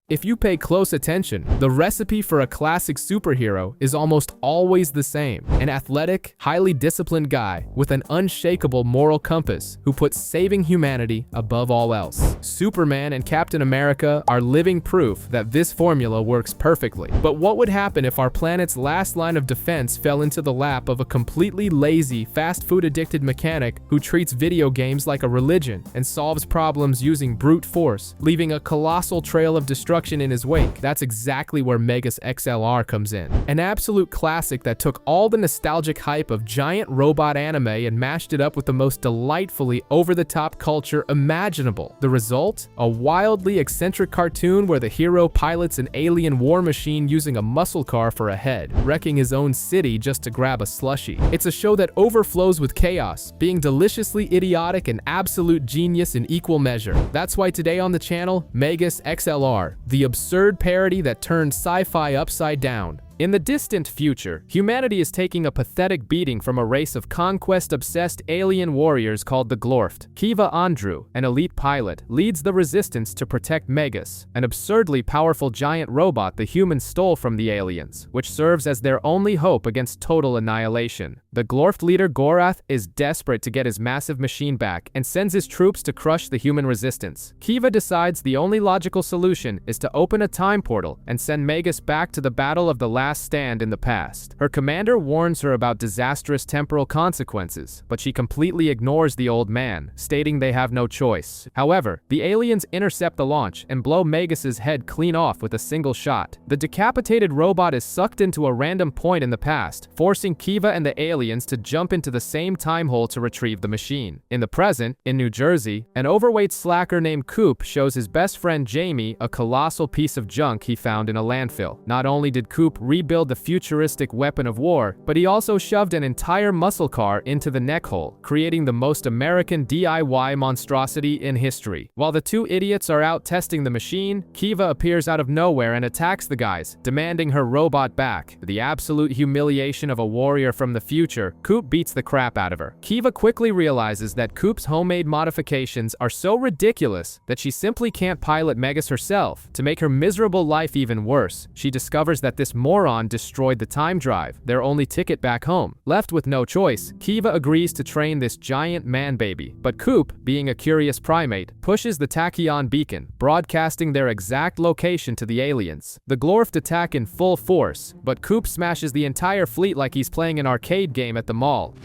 If you pay close attention, the recipe for a classic superhero is almost always the same. An athletic, highly disciplined guy with an unshakable moral compass who puts saving humanity above all else. Superman and Captain America are living proof that this formula works perfectly. But what would happen if our planet's last line of defense fell into the lap of a completely lazy, fast food addicted mechanic who treats video games like a religion and solves problems using brute force, leaving a colossal trail of destruction in his wake? That's exactly where Megas XLR comes in. An absolute classic that took all the nostalgic hype of giant robot anime and mashed it up with the most delightfully over-the-top culture imaginable. The result? A wildly eccentric cartoon where the hero pilots an alien war machine using a muscle car for a head, wrecking his own city just to grab a slushie. It's a show that overflows with chaos, being deliciously idiotic and absolute genius in equal measure. That's why today on the channel, Megas XLR, the absurd parody that turned sci-fi upside down. In the distant future, humanity is taking a pathetic beating from a race of conquest-obsessed alien warriors called the Glorft. Kiva Andrew, an elite pilot, leads the resistance to protect Megas, an absurdly powerful giant robot the humans stole from the aliens, which serves as their only hope against total annihilation. The Glorft leader Gorath is desperate to get his massive machine back and sends his troops to crush the human resistance. Kiva decides the only logical solution is to open a time portal and send Megas back to the battle of the last stand in the past. Her commander warns her about disastrous temporal consequences, but she completely ignores the old man, stating they have no choice. However, the aliens intercept the launch and blow Megas's head clean off with a single shot. The decapitated robot is sucked into a random point in the past, forcing Kiva and the aliens to jump into the same time hole to retrieve the machine. In the present, in New Jersey, an overweight slacker named Coop shows his best friend Jamie a colossal piece of junk he found in a landfill. Not only did Coop rebuild the futuristic weapon of war, but he also shoved an entire muscle car into the neck hole, creating the most American DIY monstrosity in history. While the two idiots are out testing the machine, Kiva appears out of nowhere and attacks the guys, demanding her robot back. The absolute humiliation of a warrior from the future, Coop beats the crap out of her. Kiva quickly realizes that Coop's homemade modifications are so ridiculous that she simply can't pilot Megas herself. To make her miserable life even worse, she discovers that this moron destroyed the time drive, their only ticket back home. Left with no choice, Kiva agrees to train this giant man-baby, but Coop, being a curious primate, pushes the tachyon beacon, broadcasting their exact location to the aliens. The Glorft attack in full force, but Coop smashes the entire fleet like he's playing an arcade game at the mall.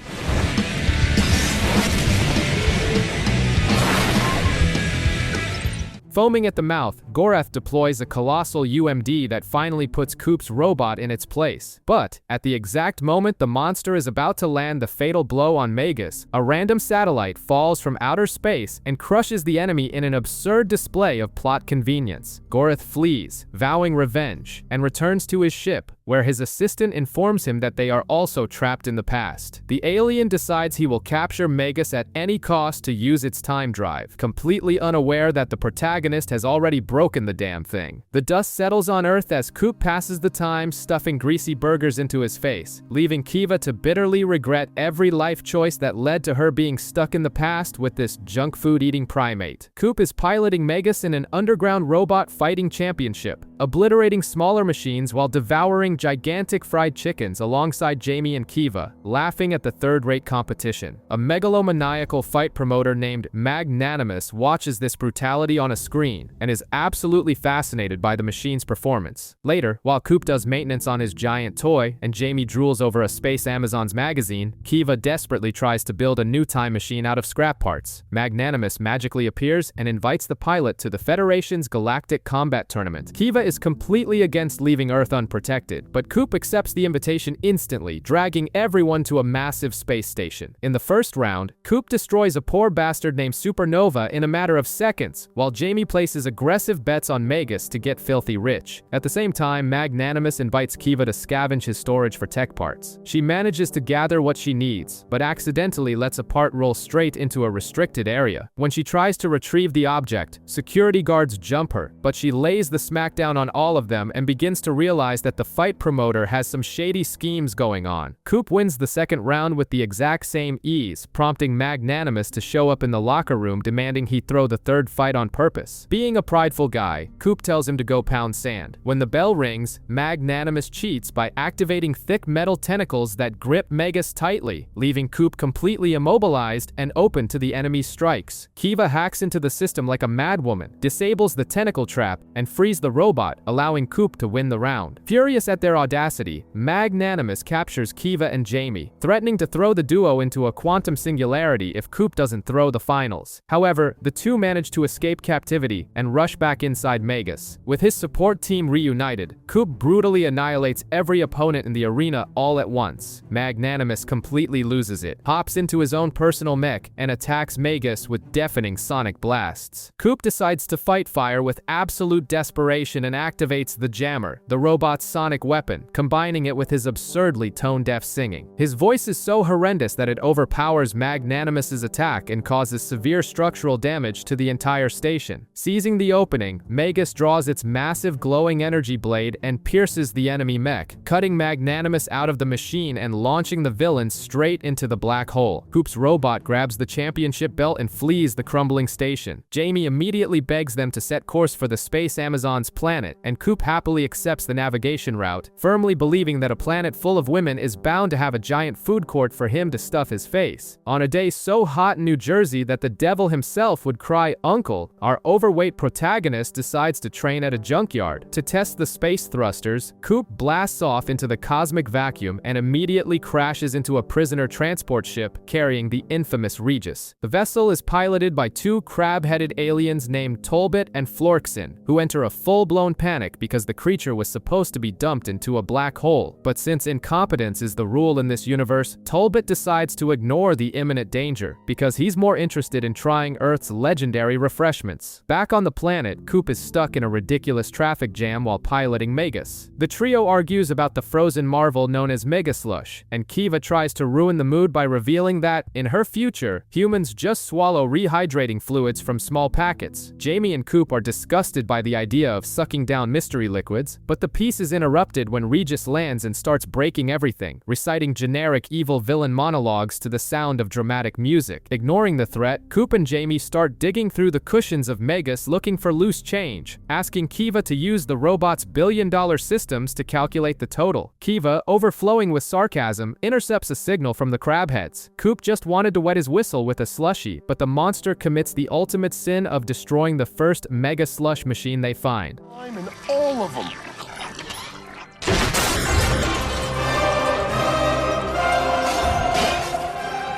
Foaming at the mouth, Gorath deploys a colossal UMD that finally puts Coop's robot in its place. But, at the exact moment the monster is about to land the fatal blow on Megas, a random satellite falls from outer space and crushes the enemy in an absurd display of plot convenience. Gorath flees, vowing revenge, and returns to his ship, where his assistant informs him that they are also trapped in the past. The alien decides he will capture Megas at any cost to use its time drive, completely unaware that the protagonist has already broken the damn thing. The dust settles on Earth as Coop passes the time stuffing greasy burgers into his face, leaving Kiva to bitterly regret every life choice that led to her being stuck in the past with this junk food eating primate. Coop is piloting Megas in an underground robot fighting championship, obliterating smaller machines while devouring gigantic fried chickens alongside Jamie and Kiva, laughing at the third-rate competition. A megalomaniacal fight promoter named Magnanimous watches this brutality on a screen and is absolutely fascinated by the machine's performance. Later, while Coop does maintenance on his giant toy and Jamie drools over a Space Amazons magazine, Kiva desperately tries to build a new time machine out of scrap parts. Magnanimous magically appears and invites the pilot to the Federation's Galactic Combat Tournament. Kiva is completely against leaving Earth unprotected, but Coop accepts the invitation instantly, dragging everyone to a massive space station. In the first round, Coop destroys a poor bastard named Supernova in a matter of seconds, while Jamie places aggressive bets on Megas to get filthy rich. At the same time, Magnanimous invites Kiva to scavenge his storage for tech parts. She manages to gather what she needs, but accidentally lets a part roll straight into a restricted area. When she tries to retrieve the object, security guards jump her, but she lays the smackdown down on all of them and begins to realize that the fight promoter has some shady schemes going on. Coop wins the second round with the exact same ease, prompting Magnanimous to show up in the locker room demanding he throw the third fight on purpose. Being a prideful guy, Coop tells him to go pound sand. When the bell rings, Magnanimous cheats by activating thick metal tentacles that grip Megas tightly, leaving Coop completely immobilized and open to the enemy's strikes. Kiva hacks into the system like a madwoman, disables the tentacle trap, and frees the robot, allowing Coop to win the round. Furious at their audacity, Magnanimous captures Kiva and Jamie, threatening to throw the duo into a quantum singularity if Coop doesn't throw the finals. However, the two manage to escape captivity and rush back inside Megas. With his support team reunited, Coop brutally annihilates every opponent in the arena all at once. Magnanimous completely loses it, hops into his own personal mech, and attacks Megas with deafening sonic blasts. Coop decides to fight fire with absolute desperation and activates the Jammer, the robot's sonic weapon, combining it with his absurdly tone-deaf singing. His voice is so horrendous that it overpowers Magnanimous's attack and causes severe structural damage to the entire station. Seizing the opening, Megas draws its massive glowing energy blade and pierces the enemy mech, cutting Magnanimous out of the machine and launching the villain straight into the black hole. Coop's robot grabs the championship belt and flees the crumbling station. Jamie immediately begs them to set course for the Space Amazon's planet, and Coop happily accepts the navigation route, firmly believing that a planet full of women is bound to have a giant food court for him to stuff his face. On a day so hot in New Jersey that the devil himself would cry "Uncle," our overweight protagonist decides to train at a junkyard. To test the space thrusters, Coop blasts off into the cosmic vacuum and immediately crashes into a prisoner transport ship carrying the infamous Regis. The vessel is piloted by two crab-headed aliens named Tolbit and Florkson, who enter a full-blown panic because the creature was supposed to be dumped into a black hole. But since incompetence is the rule in this universe, Tolbit decides to ignore the imminent danger because he's more interested in trying Earth's legendary refreshments. Back on the planet, Coop is stuck in a ridiculous traffic jam while piloting Megas. The trio argues about the frozen marvel known as Megaslush, and Kiva tries to ruin the mood by revealing that, in her future, humans just swallow rehydrating fluids from small packets. Jamie and Coop are disgusted by the idea of sucking down mystery liquids, but the peace is interrupted when Regis lands and starts breaking everything, reciting generic evil villain monologues to the sound of dramatic music. Ignoring the threat, Coop and Jamie start digging through the cushions of Megas looking for loose change, asking Kiva to use the robot's billion-dollar systems to calculate the total. Kiva, overflowing with sarcasm, intercepts a signal from the crabheads. Coop just wanted to wet his whistle with a slushie, but the monster commits the ultimate sin of destroying the first mega slush machine they find. I'm in all of them.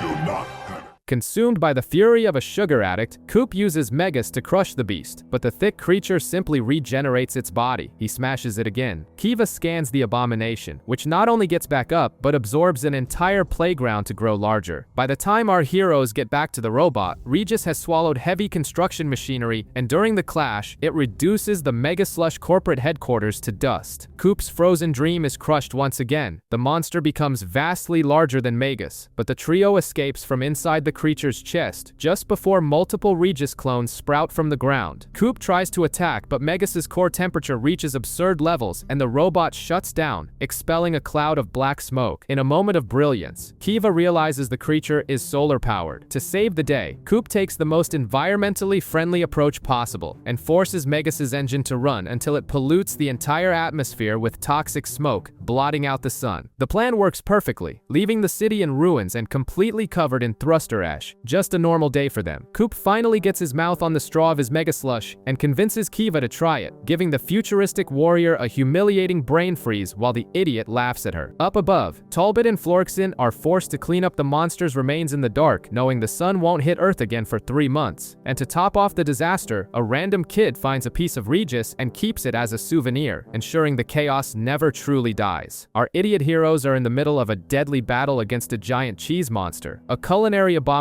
Do not panic. Consumed by the fury of a sugar addict, Coop uses Megas to crush the beast, but the thick creature simply regenerates its body. He smashes it again. Kiva scans the abomination, which not only gets back up, but absorbs an entire playground to grow larger. By the time our heroes get back to the robot, Regis has swallowed heavy construction machinery, and during the clash, it reduces the Megaslush corporate headquarters to dust. Coop's frozen dream is crushed once again. The monster becomes vastly larger than Megas, but the trio escapes from inside the creature's chest just before multiple Regis clones sprout from the ground. Coop tries to attack, but Megas's core temperature reaches absurd levels and the robot shuts down, expelling a cloud of black smoke. In a moment of brilliance, Kiva realizes the creature is solar-powered. To save the day, Coop takes the most environmentally friendly approach possible and forces Megas's engine to run until it pollutes the entire atmosphere with toxic smoke, blotting out the sun. The plan works perfectly, leaving the city in ruins and completely covered in thruster ash. Just a normal day for them. Coop finally gets his mouth on the straw of his Megaslush and convinces Kiva to try it, giving the futuristic warrior a humiliating brain freeze while the idiot laughs at her. Up above, Talbot and Florkson are forced to clean up the monster's remains in the dark, knowing the sun won't hit Earth again for 3 months. And to top off the disaster, a random kid finds a piece of Regis and keeps it as a souvenir, ensuring the chaos never truly dies. Our idiot heroes are in the middle of a deadly battle against a giant cheese monster, a culinary abomination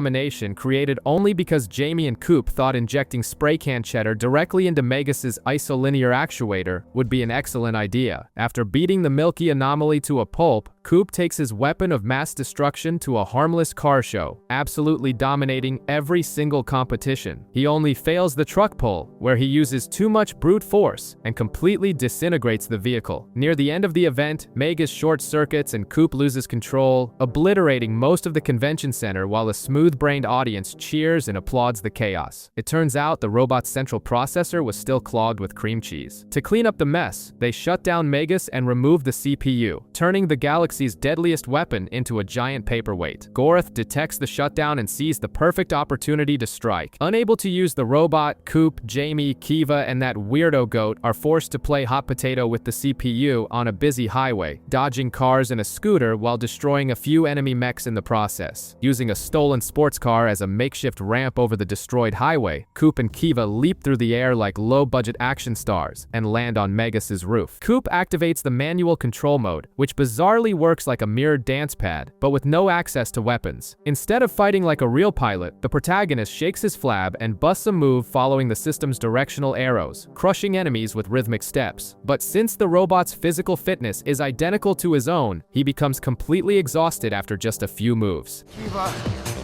created only because Jamie and Coop thought injecting spray can cheddar directly into Megas's isolinear actuator would be an excellent idea. After beating the milky anomaly to a pulp, Coop takes his weapon of mass destruction to a harmless car show, absolutely dominating every single competition. He only fails the truck pull, where he uses too much brute force and completely disintegrates the vehicle. Near the end of the event, Megas short circuits and Coop loses control, obliterating most of the convention center while a smooth-brained audience cheers and applauds the chaos. It turns out the robot's central processor was still clogged with cream cheese. To clean up the mess, they shut down Megas and remove the CPU, turning the galaxy's deadliest weapon into a giant paperweight. Gorath detects the shutdown and sees the perfect opportunity to strike. Unable to use the robot, Coop, Jamie, Kiva, and that weirdo goat are forced to play hot potato with the CPU on a busy highway, dodging cars and a scooter while destroying a few enemy mechs in the process. Using a stolen sports car as a makeshift ramp over the destroyed highway, Coop and Kiva leap through the air like low-budget action stars and land on Megas's roof. Coop activates the manual control mode, which bizarrely works like a mirrored dance pad, but with no access to weapons. Instead of fighting like a real pilot, the protagonist shakes his flab and busts a move following the system's directional arrows, crushing enemies with rhythmic steps. But since the robot's physical fitness is identical to his own, he becomes completely exhausted after just a few moves. Kiva,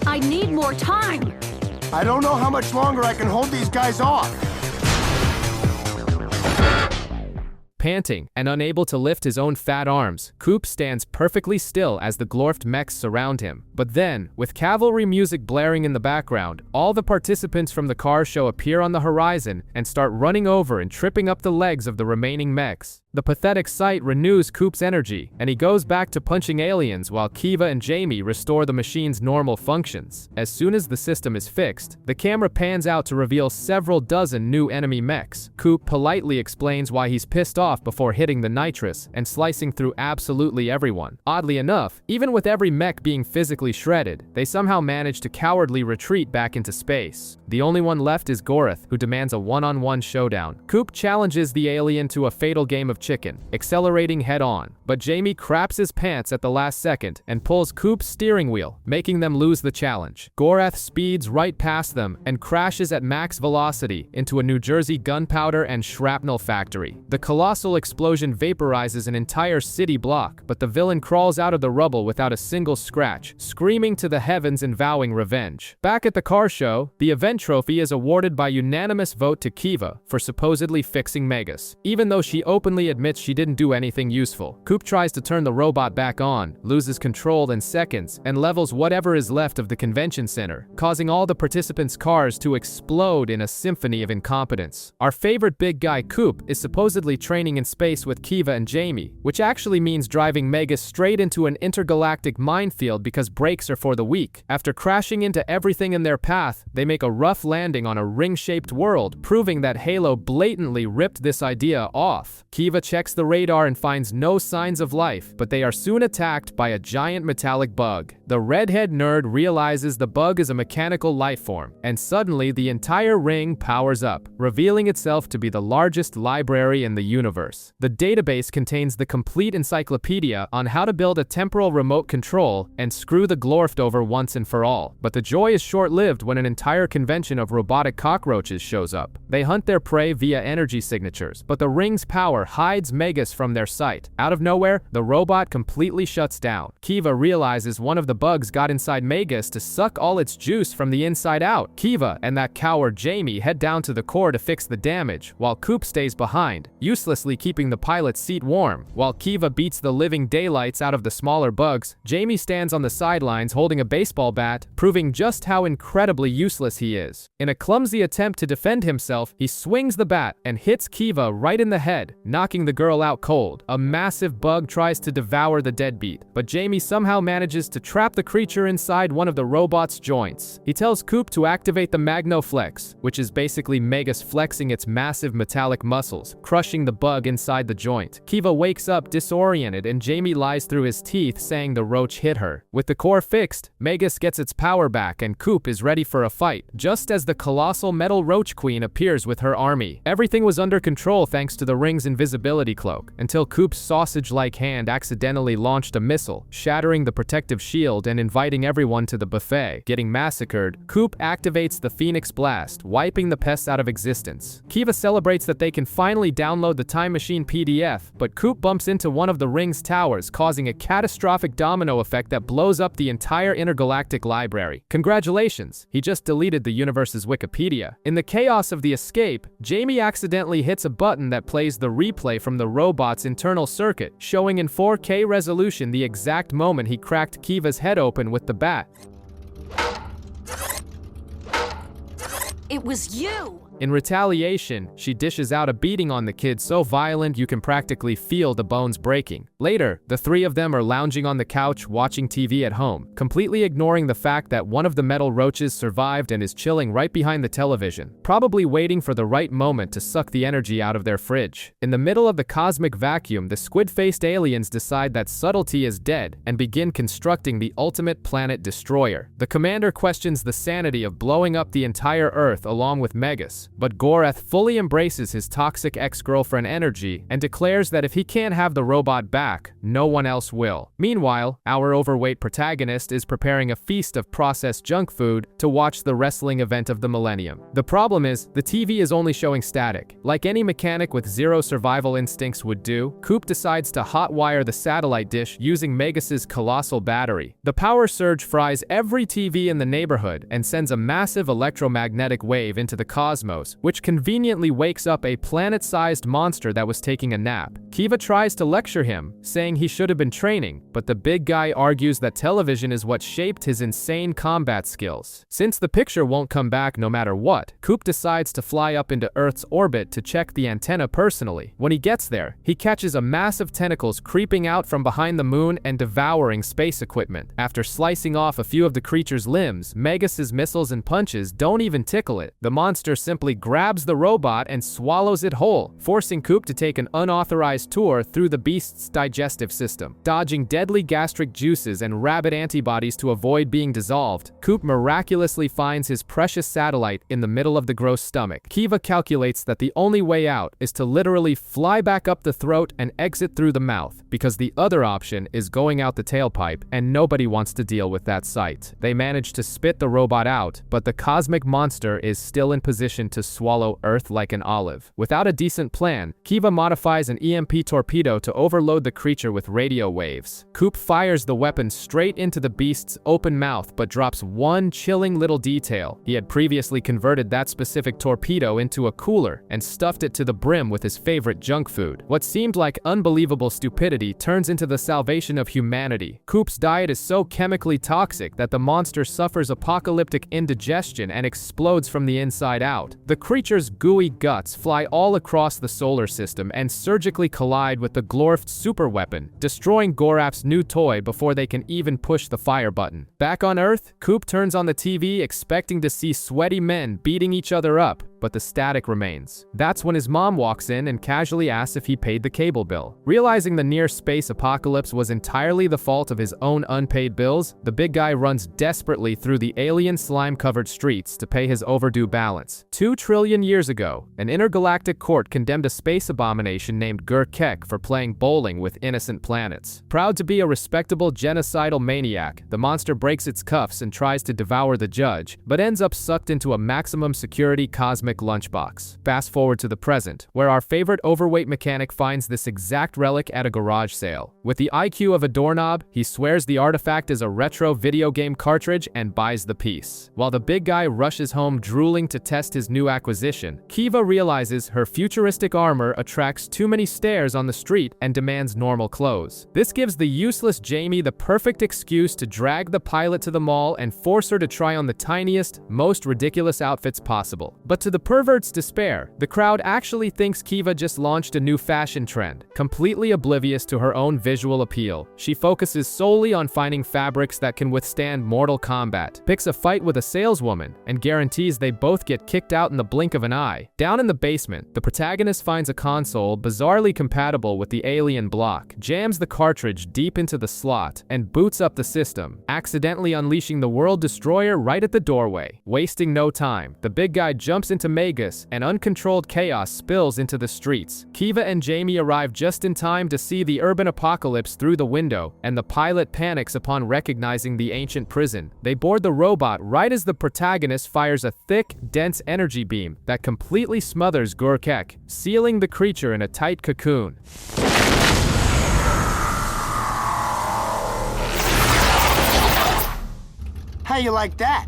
I need more time. I don't know how much longer I can hold these guys off. Panting and unable to lift his own fat arms, Coop stands perfectly still as the glorfed mechs surround him. But then, with cavalry music blaring in the background, all the participants from the car show appear on the horizon and start running over and tripping up the legs of the remaining mechs. The pathetic sight renews Coop's energy, and he goes back to punching aliens while Kiva and Jamie restore the machine's normal functions. As soon as the system is fixed, the camera pans out to reveal several dozen new enemy mechs. Coop politely explains why he's pissed off before hitting the nitrous and slicing through absolutely everyone. Oddly enough, even with every mech being physically shredded, they somehow manage to cowardly retreat back into space. The only one left is Gorath, who demands a one-on-one showdown. Coop challenges the alien to a fatal game of chicken, accelerating head-on, but Jamie craps his pants at the last second and pulls Coop's steering wheel, making them lose the challenge. Gorath speeds right past them and crashes at max velocity into a New Jersey gunpowder and shrapnel factory. The colossal explosion vaporizes an entire city block, but the villain crawls out of the rubble without a single scratch, screaming to the heavens and vowing revenge. Back at the car show, the event trophy is awarded by unanimous vote to Kiva for supposedly fixing Megas. Even though she openly admits she didn't do anything useful, Coop tries to turn the robot back on, loses control in seconds, and levels whatever is left of the convention center, causing all the participants' cars to explode in a symphony of incompetence. Our favorite big guy Coop is supposedly training in space with Kiva and Jamie, which actually means driving Megas straight into an intergalactic minefield because brakes are for the weak. After crashing into everything in their path, they make a rough landing on a ring-shaped world, proving that Halo blatantly ripped this idea off. Kiva checks the radar and finds no signs of life, but they are soon attacked by a giant metallic bug. The redhead nerd realizes the bug is a mechanical life form, and suddenly the entire ring powers up, revealing itself to be the largest library in the universe. The database contains the complete encyclopedia on how to build a temporal remote control and screw the glorfed over once and for all. But the joy is short-lived when an entire convention of robotic cockroaches shows up. They hunt their prey via energy signatures, but the ring's power hides Megas from their sight. Out of nowhere, the robot completely shuts down. Kiva realizes one of the bugs got inside Megas to suck all its juice from the inside out. Kiva and that coward Jamie head down to the core to fix the damage, while Coop stays behind, uselessly keeping the pilot's seat warm. While Kiva beats the living daylights out of the smaller bugs, Jamie stands on the sidelines holding a baseball bat, proving just how incredibly useless he is. In a clumsy attempt to defend himself, he swings the bat and hits Kiva right in the head, knocking the girl out cold. A massive bug tries to devour the deadbeat, but Jamie somehow manages to trap the creature inside one of the robot's joints. He tells Coop to activate the Magnoflex, which is basically Megas flexing its massive metallic muscles, crushing the bug inside the joint. Kiva wakes up disoriented and Jamie lies through his teeth saying the roach hit her. With the core fixed, Megas gets its power back and Coop is ready for a fight, just as the colossal metal roach queen appears with her army. Everything was under control thanks to the ring's invisibility, invisibility cloak, until Coop's sausage-like hand accidentally launched a missile, shattering the protective shield and inviting everyone to the buffet. Getting massacred, Coop activates the Phoenix Blast, wiping the pests out of existence. Kiva celebrates that they can finally download the Time Machine PDF, but Coop bumps into one of the ring's towers, causing a catastrophic domino effect that blows up the entire intergalactic library. Congratulations, he just deleted the universe's Wikipedia. In the chaos of the escape, Jamie accidentally hits a button that plays the replay from the robot's internal circuit, showing in 4K resolution the exact moment he cracked Kiva's head open with the bat. It was you! In retaliation, she dishes out a beating on the kid so violent you can practically feel the bones breaking. Later, the three of them are lounging on the couch watching TV at home, completely ignoring the fact that one of the metal roaches survived and is chilling right behind the television, probably waiting for the right moment to suck the energy out of their fridge. In the middle of the cosmic vacuum, the squid-faced aliens decide that subtlety is dead and begin constructing the ultimate planet destroyer. The commander questions the sanity of blowing up the entire Earth along with Megas, but Gorath fully embraces his toxic ex-girlfriend energy and declares that if he can't have the robot back, no one else will. Meanwhile, our overweight protagonist is preparing a feast of processed junk food to watch the wrestling event of the millennium. The problem is, the TV is only showing static. Like any mechanic with zero survival instincts would do, Coop decides to hotwire the satellite dish using Megas's colossal battery. The power surge fries every TV in the neighborhood and sends a massive electromagnetic wave into the cosmos, which conveniently wakes up a planet-sized monster that was taking a nap. Kiva tries to lecture him, saying he should have been training, but the big guy argues that television is what shaped his insane combat skills. Since the picture won't come back no matter what, Coop decides to fly up into Earth's orbit to check the antenna personally. When he gets there, he catches a mass of tentacles creeping out from behind the moon and devouring space equipment. After slicing off a few of the creature's limbs, Megas's missiles and punches don't even tickle it. The monster simply grabs the robot and swallows it whole, forcing Coop to take an unauthorized tour through the beast's digestive system. Dodging deadly gastric juices and rabid antibodies to avoid being dissolved, Coop miraculously finds his precious satellite in the middle of the gross stomach. Kiva calculates that the only way out is to literally fly back up the throat and exit through the mouth, because the other option is going out the tailpipe, and nobody wants to deal with that sight. They manage to spit the robot out, but the cosmic monster is still in position to swallow Earth like an olive. Without a decent plan, Kiva modifies an EMP torpedo to overload the creature with radio waves. Coop fires the weapon straight into the beast's open mouth but drops one chilling little detail. He had previously converted that specific torpedo into a cooler and stuffed it to the brim with his favorite junk food. What seemed like unbelievable stupidity turns into the salvation of humanity. Coop's diet is so chemically toxic that the monster suffers apocalyptic indigestion and explodes from the inside out. The creature's gooey guts fly all across the solar system and surgically collide with the Glorf's superweapon, destroying Gorath's new toy before they can even push the fire button. Back on Earth, Coop turns on the TV expecting to see sweaty men beating each other up, but the static remains. That's when his mom walks in and casually asks if he paid the cable bill. Realizing the near-space apocalypse was entirely the fault of his own unpaid bills, the big guy runs desperately through the alien slime-covered streets to pay his overdue balance. 2 trillion years ago, an intergalactic court condemned a space abomination named Gurkek for playing bowling with innocent planets. Proud to be a respectable genocidal maniac, the monster breaks its cuffs and tries to devour the judge, but ends up sucked into a maximum security cosmic lunchbox. Fast forward to the present, where our favorite overweight mechanic finds this exact relic at a garage sale. With the IQ of a doorknob, he swears the artifact is a retro video game cartridge and buys the piece. While the big guy rushes home drooling to test his new acquisition, Kiva realizes her futuristic armor attracts too many stares on the street and demands normal clothes. This gives the useless Jamie the perfect excuse to drag the pilot to the mall and force her to try on the tiniest, most ridiculous outfits possible. But to the pervert's despair, the crowd actually thinks Kiva just launched a new fashion trend. Completely oblivious to her own visual appeal, she focuses solely on finding fabrics that can withstand mortal combat, picks a fight with a saleswoman, and guarantees they both get kicked out in the blink of an eye. Down in the basement, the protagonist finds a console bizarrely compatible with the alien block, jams the cartridge deep into the slot, and boots up the system, accidentally unleashing the world destroyer right at the doorway. Wasting no time, the big guy jumps into Megas, and uncontrolled chaos spills into the streets. Kiva and Jamie arrive just in time to see the urban apocalypse through the window, and the pilot panics upon recognizing the ancient prison. They board the robot right as the protagonist fires a thick, dense energy beam that completely smothers Gurkek, sealing the creature in a tight cocoon. How you like that?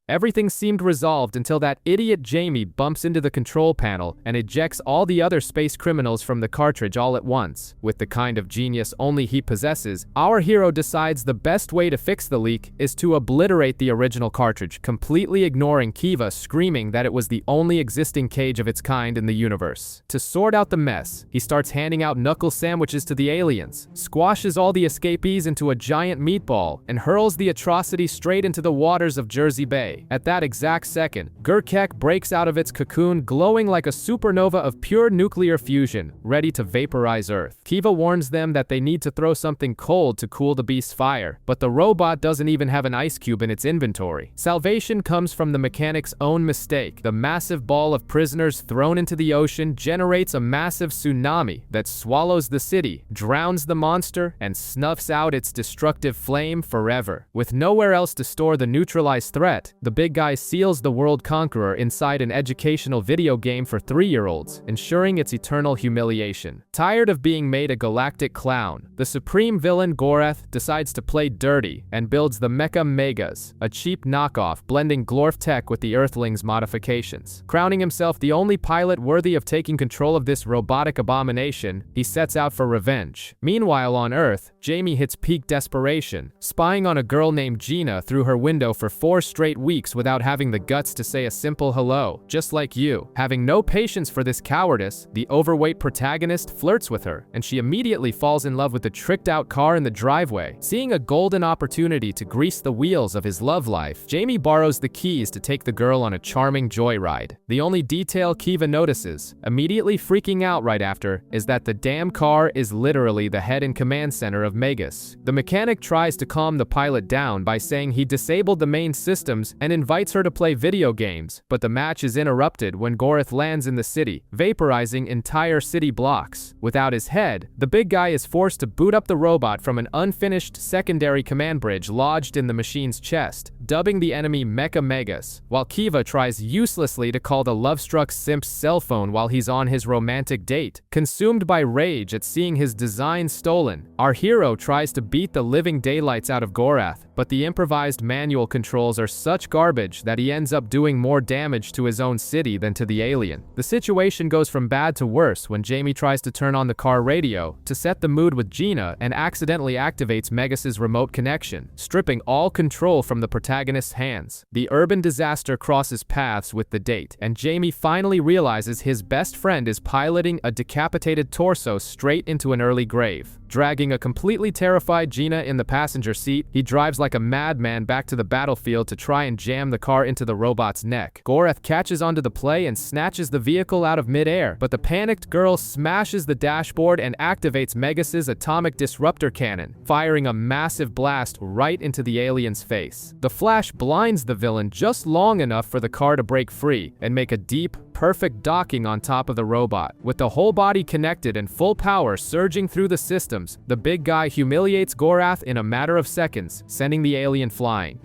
Everything seemed resolved until that idiot Jamie bumps into the control panel and ejects all the other space criminals from the cartridge all at once. With the kind of genius only he possesses, our hero decides the best way to fix the leak is to obliterate the original cartridge, completely ignoring Kiva screaming that it was the only existing cage of its kind in the universe. To sort out the mess, he starts handing out knuckle sandwiches to the aliens, squashes all the escapees into a giant meatball, and hurls the atrocity straight into the waters of Jersey Bay. At that exact second, Gurkek breaks out of its cocoon glowing like a supernova of pure nuclear fusion, ready to vaporize Earth. Kiva warns them that they need to throw something cold to cool the beast's fire, but the robot doesn't even have an ice cube in its inventory. Salvation comes from the mechanic's own mistake. The massive ball of prisoners thrown into the ocean generates a massive tsunami that swallows the city, drowns the monster, and snuffs out its destructive flame forever. With nowhere else to store the neutralized threat, the big guy seals the world conqueror inside an educational video game for 3-year-olds, ensuring its eternal humiliation. Tired of being made a galactic clown, the supreme villain Gorath decides to play dirty and builds the Mecha Megas, a cheap knockoff blending Glorf tech with the Earthlings' modifications. Crowning himself the only pilot worthy of taking control of this robotic abomination, he sets out for revenge. Meanwhile on Earth, Jamie hits peak desperation, spying on a girl named Gina through her window for 4 straight weeks without having the guts to say a simple hello, just like you. Having no patience for this cowardice, the overweight protagonist flirts with her, and she immediately falls in love with the tricked-out car in the driveway. Seeing a golden opportunity to grease the wheels of his love life, Jamie borrows the keys to take the girl on a charming joyride. The only detail Kiva notices, immediately freaking out right after, is that the damn car is literally the head and command center of Megas. The mechanic tries to calm the pilot down by saying he disabled the main systems and invites her to play video games, but the match is interrupted when Gorath lands in the city, vaporizing entire city blocks. Without his head, the big guy is forced to boot up the robot from an unfinished secondary command bridge lodged in the machine's chest, dubbing the enemy Mecha Megas, while Kiva tries uselessly to call the love-struck simp's cell phone while he's on his romantic date. Consumed by rage at seeing his design stolen, our hero tries to beat the living daylights out of Gorath, but the improvised manual controls are such garbage that he ends up doing more damage to his own city than to the alien. The situation goes from bad to worse when Jamie tries to turn on the car radio to set the mood with Gina and accidentally activates Megas's remote connection, stripping all control from the protagonist's hands. The urban disaster crosses paths with the date, and Jamie finally realizes his best friend is piloting a decapitated torso straight into an early grave. Dragging a completely terrified Gina in the passenger seat, he drives like a madman back to the battlefield to try and jam the car into the robot's neck. Gorath catches onto the play and snatches the vehicle out of midair, but the panicked girl smashes the dashboard and activates Megas's atomic disruptor cannon, firing a massive blast right into the alien's face. The flash blinds the villain just long enough for the car to break free and make a deep, perfect docking on top of the robot. With the whole body connected and full power surging through the systems, the big guy humiliates Gorath in a matter of seconds, sending the alien flying.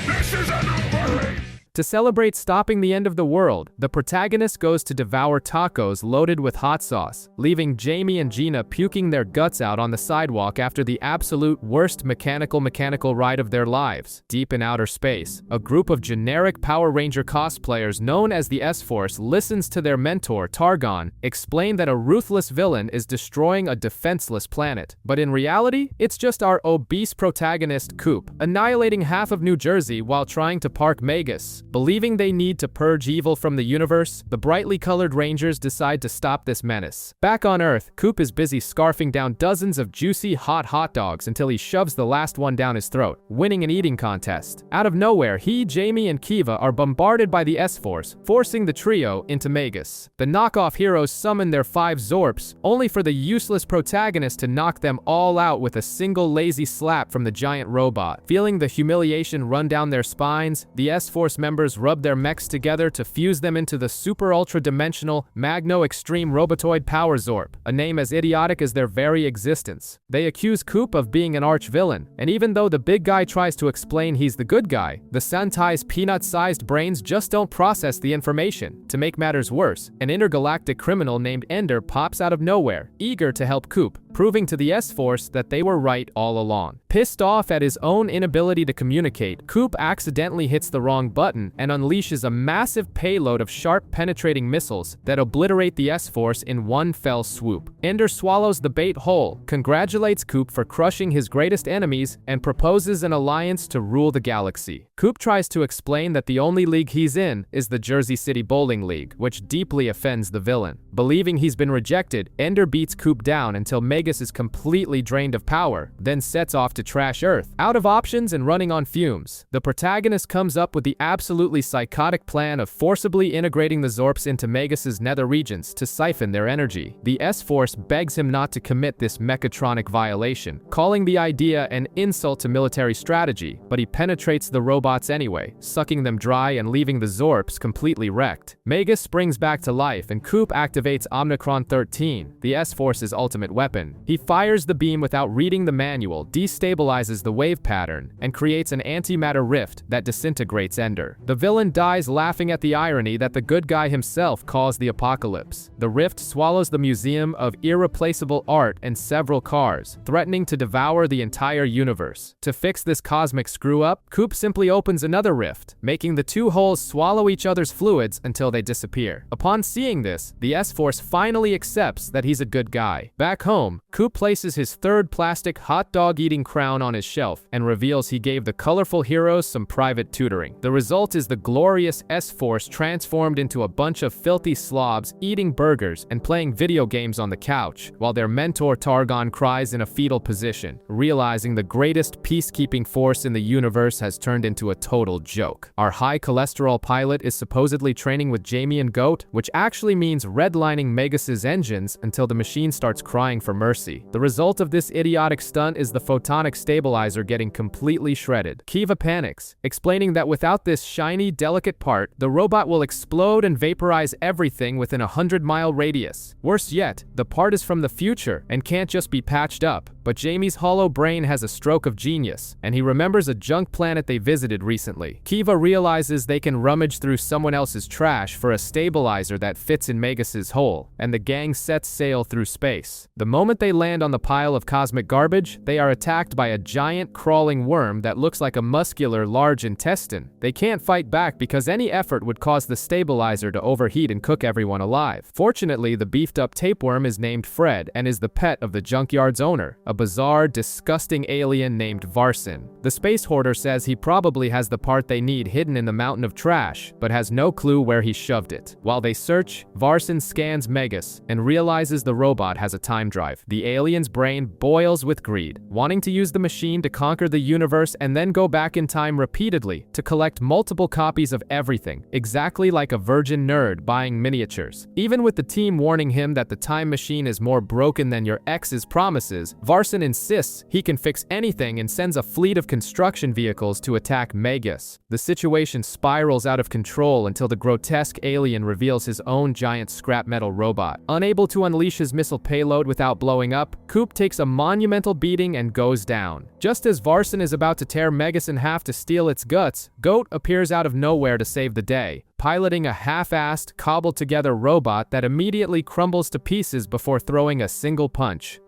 This is an operation! To celebrate stopping the end of the world, the protagonist goes to devour tacos loaded with hot sauce, leaving Jamie and Gina puking their guts out on the sidewalk after the absolute worst mechanical ride of their lives. Deep in outer space, a group of generic Power Ranger cosplayers known as the S-Force listens to their mentor, Targon, explain that a ruthless villain is destroying a defenseless planet. But in reality, it's just our obese protagonist, Coop, annihilating half of New Jersey while trying to park Megas. Believing they need to purge evil from the universe, the brightly colored Rangers decide to stop this menace. Back on Earth, Coop is busy scarfing down dozens of juicy hot dogs until he shoves the last one down his throat, winning an eating contest. Out of nowhere, he, Jamie, and Kiva are bombarded by the S-Force, forcing the trio into Magus. The knockoff heroes summon their 5 Zorps, only for the useless protagonist to knock them all out with a single lazy slap from the giant robot. Feeling the humiliation run down their spines, the S-Force members rub their mechs together to fuse them into the super ultra-dimensional Magno Extreme Robotoid Power Zorp, a name as idiotic as their very existence. They accuse Coop of being an arch-villain, and even though the big guy tries to explain he's the good guy, the Santai's peanut-sized brains just don't process the information. To make matters worse, an intergalactic criminal named Ender pops out of nowhere, eager to help Coop, proving to the S-Force that they were right all along. Pissed off at his own inability to communicate, Coop accidentally hits the wrong button and unleashes a massive payload of sharp penetrating missiles that obliterate the S-Force in one fell swoop. Ender swallows the bait whole, congratulates Coop for crushing his greatest enemies, and proposes an alliance to rule the galaxy. Coop tries to explain that the only league he's in is the Jersey City Bowling League, which deeply offends the villain. Believing he's been rejected, Ender beats Coop down until Magus is completely drained of power, then sets off to trash Earth. Out of options and running on fumes, the protagonist comes up with the absolutely psychotic plan of forcibly integrating the Zorps into Magus's nether regions to siphon their energy. The S-Force begs him not to commit this mechatronic violation, calling the idea an insult to military strategy, but he penetrates the robots anyway, sucking them dry and leaving the Zorps completely wrecked. Magus springs back to life and Coop activates Omnicron 13, the S-Force's ultimate weapon. He fires the beam without reading the manual, destabilizes the wave pattern, and creates an antimatter rift that disintegrates Ender. The villain dies laughing at the irony that the good guy himself caused the apocalypse. The rift swallows the Museum of Irreplaceable Art and several cars, threatening to devour the entire universe. To fix this cosmic screw-up, Coop simply opens another rift, making the 2 holes swallow each other's fluids until they disappear. Upon seeing this, the S-Force finally accepts that he's a good guy. Back home, Coop places his 3rd plastic hot dog eating crown on his shelf and reveals he gave the colorful heroes some private tutoring. The result is the glorious S-Force transformed into a bunch of filthy slobs eating burgers and playing video games on the couch, while their mentor Targon cries in a fetal position, realizing the greatest peacekeeping force in the universe has turned into a total joke. Our high cholesterol pilot is supposedly training with Jamie and Goat, which actually means redlining Magus's engines until the machine starts crying for mercy. The result of this idiotic stunt is the photonic stabilizer getting completely shredded. Kiva panics, explaining that without this shiny, delicate part, the robot will explode and vaporize everything within a 100-mile radius. Worse yet, the part is from the future and can't just be patched up. But Jamie's hollow brain has a stroke of genius, and he remembers a junk planet they visited recently. Kiva realizes they can rummage through someone else's trash for a stabilizer that fits in Magus's hole, and the gang sets sail through space. The moment they land on the pile of cosmic garbage, they are attacked by a giant crawling worm that looks like a muscular large intestine. They can't fight back because any effort would cause the stabilizer to overheat and cook everyone alive. Fortunately, the beefed-up tapeworm is named Fred and is the pet of the junkyard's owner, a bizarre, disgusting alien named Varson. The space hoarder says he probably has the part they need hidden in the mountain of trash, but has no clue where he shoved it. While they search, Varson scans Magus and realizes the robot has a time drive. The alien's brain boils with greed, wanting to use the machine to conquer the universe and then go back in time repeatedly to collect multiple copies of everything, exactly like a virgin nerd buying miniatures. Even with the team warning him that the time machine is more broken than your ex's promises, Varson insists he can fix anything and sends a fleet of construction vehicles to attack Magus. The situation spirals out of control until the grotesque alien reveals his own giant scrap metal robot. Unable to unleash his missile payload without blowing up, Coop takes a monumental beating and goes down. Just as Varson is about to tear Magus in half to steal its guts, Goat appears out of nowhere to save the day, piloting a half-assed, cobbled-together robot that immediately crumbles to pieces before throwing a single punch.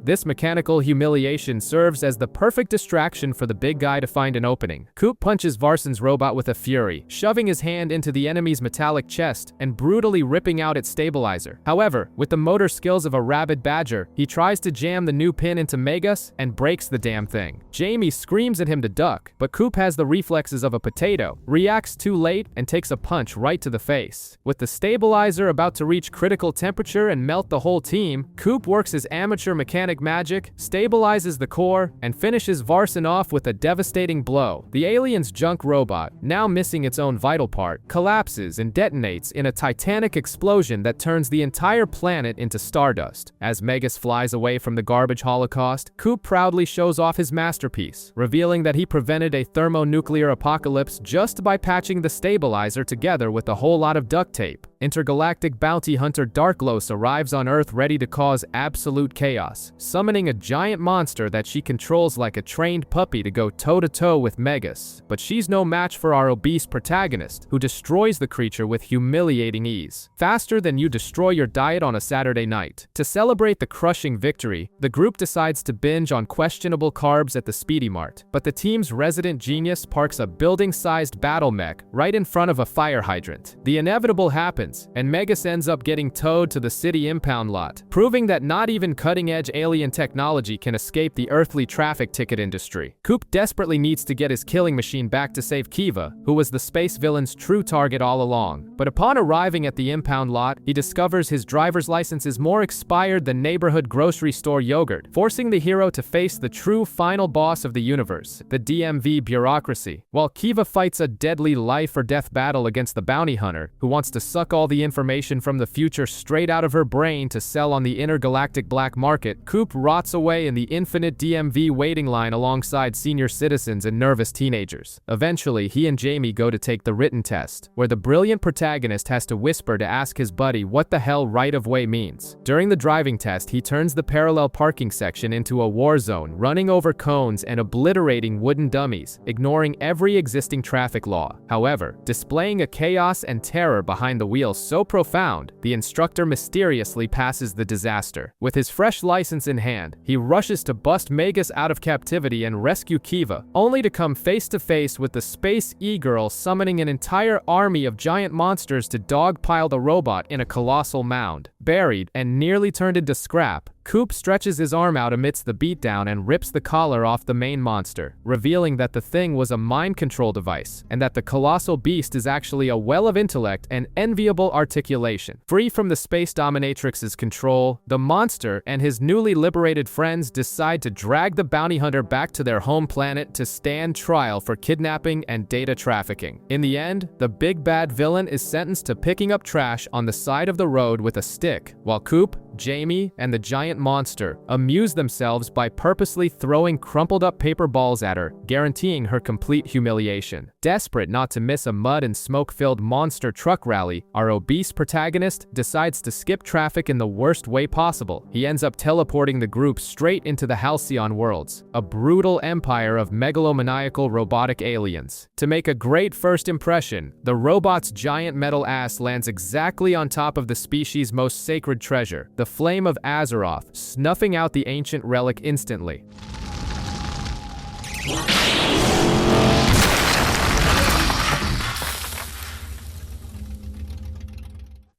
This mechanical humiliation serves as the perfect distraction for the big guy to find an opening. Coop punches Varson's robot with a fury, shoving his hand into the enemy's metallic chest and brutally ripping out its stabilizer. However, with the motor skills of a rabid badger, he tries to jam the new pin into Megas and breaks the damn thing. Jamie screams at him to duck, but Coop has the reflexes of a potato, reacts too late, and takes a punch right to the face. With the stabilizer about to reach critical temperature and melt the whole team, Coop works his amateur mechanic magic, stabilizes the core, and finishes Varson off with a devastating blow. The alien's junk robot, now missing its own vital part, collapses and detonates in a titanic explosion that turns the entire planet into stardust. As Megas flies away from the garbage holocaust, Coop proudly shows off his masterpiece, revealing that he prevented a thermonuclear apocalypse just by patching the stabilizer together with a whole lot of duct tape. Intergalactic bounty hunter Darklos arrives on Earth ready to cause absolute chaos, summoning a giant monster that she controls like a trained puppy to go toe-to-toe with Megas. But she's no match for our obese protagonist, who destroys the creature with humiliating ease, faster than you destroy your diet on a Saturday night. To celebrate the crushing victory, the group decides to binge on questionable carbs at the Speedy Mart, but the team's resident genius parks a building-sized battle mech right in front of a fire hydrant. The inevitable happens, and Megas ends up getting towed to the city impound lot, proving that not even cutting-edge alien technology can escape the earthly traffic ticket industry. Coop desperately needs to get his killing machine back to save Kiva, who was the space villain's true target all along. But upon arriving at the impound lot, he discovers his driver's license is more expired than neighborhood grocery store yogurt, forcing the hero to face the true final boss of the universe, the DMV bureaucracy. While Kiva fights a deadly life-or-death battle against the bounty hunter, who wants to suck all the information from the future straight out of her brain to sell on the intergalactic black market, Coop rots away in the infinite DMV waiting line alongside senior citizens and nervous teenagers. Eventually, he and Jamie go to take the written test, where the brilliant protagonist has to whisper to ask his buddy what the hell right-of-way means. During the driving test, he turns the parallel parking section into a war zone, running over cones and obliterating wooden dummies, ignoring every existing traffic law. However, displaying a chaos and terror behind the wheel so profound, the instructor mysteriously passes the disaster. With his fresh license in hand, he rushes to bust Megas out of captivity and rescue Kiva, only to come face to face with the Space E-Girl summoning an entire army of giant monsters to dogpile the robot in a colossal mound. Buried and nearly turned into scrap, Coop stretches his arm out amidst the beatdown and rips the collar off the main monster, revealing that the thing was a mind control device, and that the colossal beast is actually a well of intellect and enviable articulation. Free from the space dominatrix's control, the monster and his newly liberated friends decide to drag the bounty hunter back to their home planet to stand trial for kidnapping and data trafficking. In the end, the big bad villain is sentenced to picking up trash on the side of the road with a stick, while Coop, Jamie, and the giant monster amuse themselves by purposely throwing crumpled up paper balls at her, guaranteeing her complete humiliation. Desperate not to miss a mud and smoke-filled monster truck rally, our obese protagonist decides to skip traffic in the worst way possible. He ends up teleporting the group straight into the Halcyon worlds, a brutal empire of megalomaniacal robotic aliens. To make a great first impression, the robot's giant metal ass lands exactly on top of the species' most sacred treasure, the Flame of Azeroth, snuffing out the ancient relic instantly.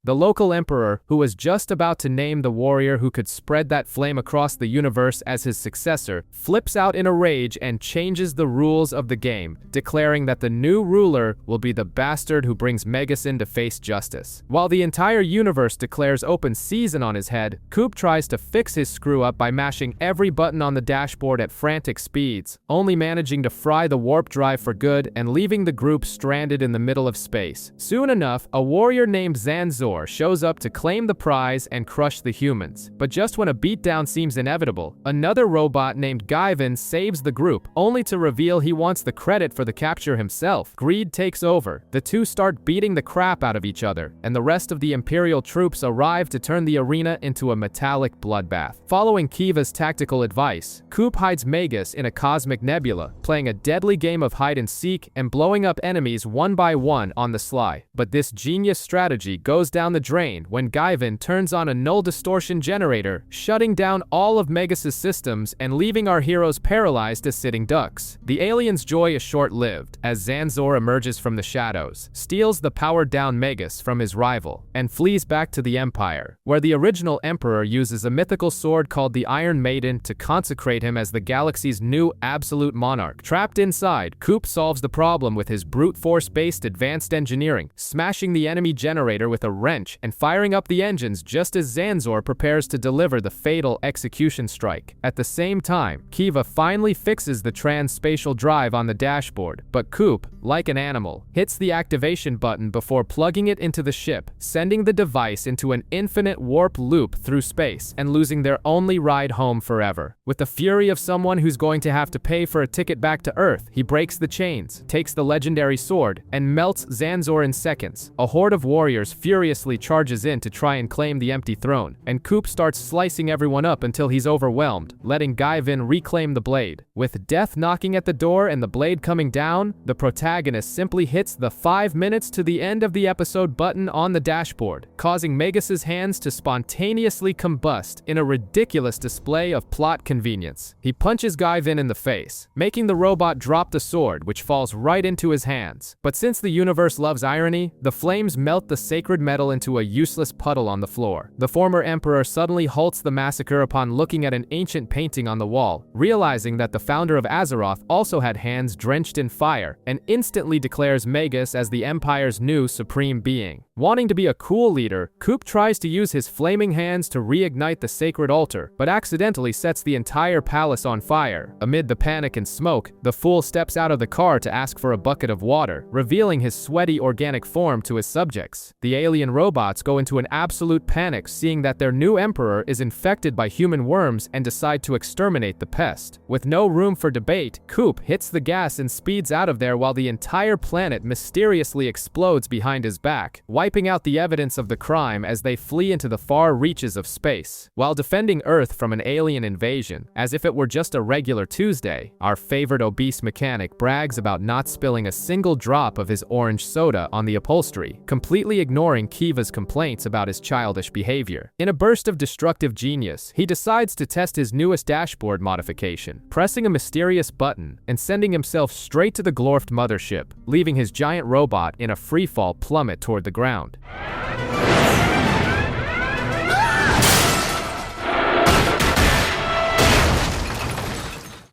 The local emperor, who was just about to name the warrior who could spread that flame across the universe as his successor, flips out in a rage and changes the rules of the game, declaring that the new ruler will be the bastard who brings Megas in to face justice. While the entire universe declares open season on his head, Coop tries to fix his screw-up by mashing every button on the dashboard at frantic speeds, only managing to fry the warp drive for good and leaving the group stranded in the middle of space. Soon enough, a warrior named Zanzor shows up to claim the prize and crush the humans. But just when a beatdown seems inevitable, another robot named Guyvan saves the group, only to reveal he wants the credit for the capture himself. Greed takes over. The two start beating the crap out of each other, and the rest of the Imperial troops arrive to turn the arena into a metallic bloodbath. Following Kiva's tactical advice, Coop hides Megas in a cosmic nebula, playing a deadly game of hide-and-seek and blowing up enemies one by one on the sly. But this genius strategy goes down down the drain when Guyvin turns on a null distortion generator, shutting down all of Megus's systems and leaving our heroes paralyzed as sitting ducks. The aliens' joy is short-lived, as Zanzor emerges from the shadows, steals the powered-down Megus from his rival, and flees back to the Empire, where the original Emperor uses a mythical sword called the Iron Maiden to consecrate him as the galaxy's new absolute monarch. Trapped inside, Coop solves the problem with his brute force-based advanced engineering, smashing the enemy generator with a wrench and firing up the engines just as Zanzor prepares to deliver the fatal execution strike. At the same time, Kiva finally fixes the trans-spatial drive on the dashboard, but Coop, like an animal, hits the activation button before plugging it into the ship, sending the device into an infinite warp loop through space and losing their only ride home forever. With the fury of someone who's going to have to pay for a ticket back to Earth, he breaks the chains, takes the legendary sword, and melts Zanzor in seconds. A horde of warriors furiously charges in to try and claim the empty throne, and Coop starts slicing everyone up until he's overwhelmed, letting Guyvin reclaim the blade. With death knocking at the door and the blade coming down, the protagonist simply hits the 5 minutes to the end of the episode button on the dashboard, causing Megus's hands to spontaneously combust in a ridiculous display of plot convenience. He punches Guyvin in the face, making the robot drop the sword, which falls right into his hands. But since the universe loves irony, the flames melt the sacred metal into a useless puddle on the floor. The former emperor suddenly halts the massacre upon looking at an ancient painting on the wall, realizing that the founder of Azeroth also had hands drenched in fire, and instantly declares Megus as the Empire's new supreme being. Wanting to be a cool leader, Coop tries to use his flaming hands to reignite the sacred altar, but accidentally sets the entire palace on fire. Amid the panic and smoke, the fool steps out of the car to ask for a bucket of water, revealing his sweaty organic form to his subjects. The alien robots go into an absolute panic seeing that their new emperor is infected by human worms and decide to exterminate the pest. With no room for debate, Coop hits the gas and speeds out of there while the entire planet mysteriously explodes behind his back, wiping out the evidence of the crime as they flee into the far reaches of space. While defending Earth from an alien invasion, as if it were just a regular Tuesday, our favorite obese mechanic brags about not spilling a single drop of his orange soda on the upholstery, completely ignoring Kiva's complaints about his childish behavior. In a burst of destructive genius, he decides to test his newest dashboard modification, pressing a mysterious button and sending himself straight to the Glorft mothership, leaving his giant robot in a freefall plummet toward the ground.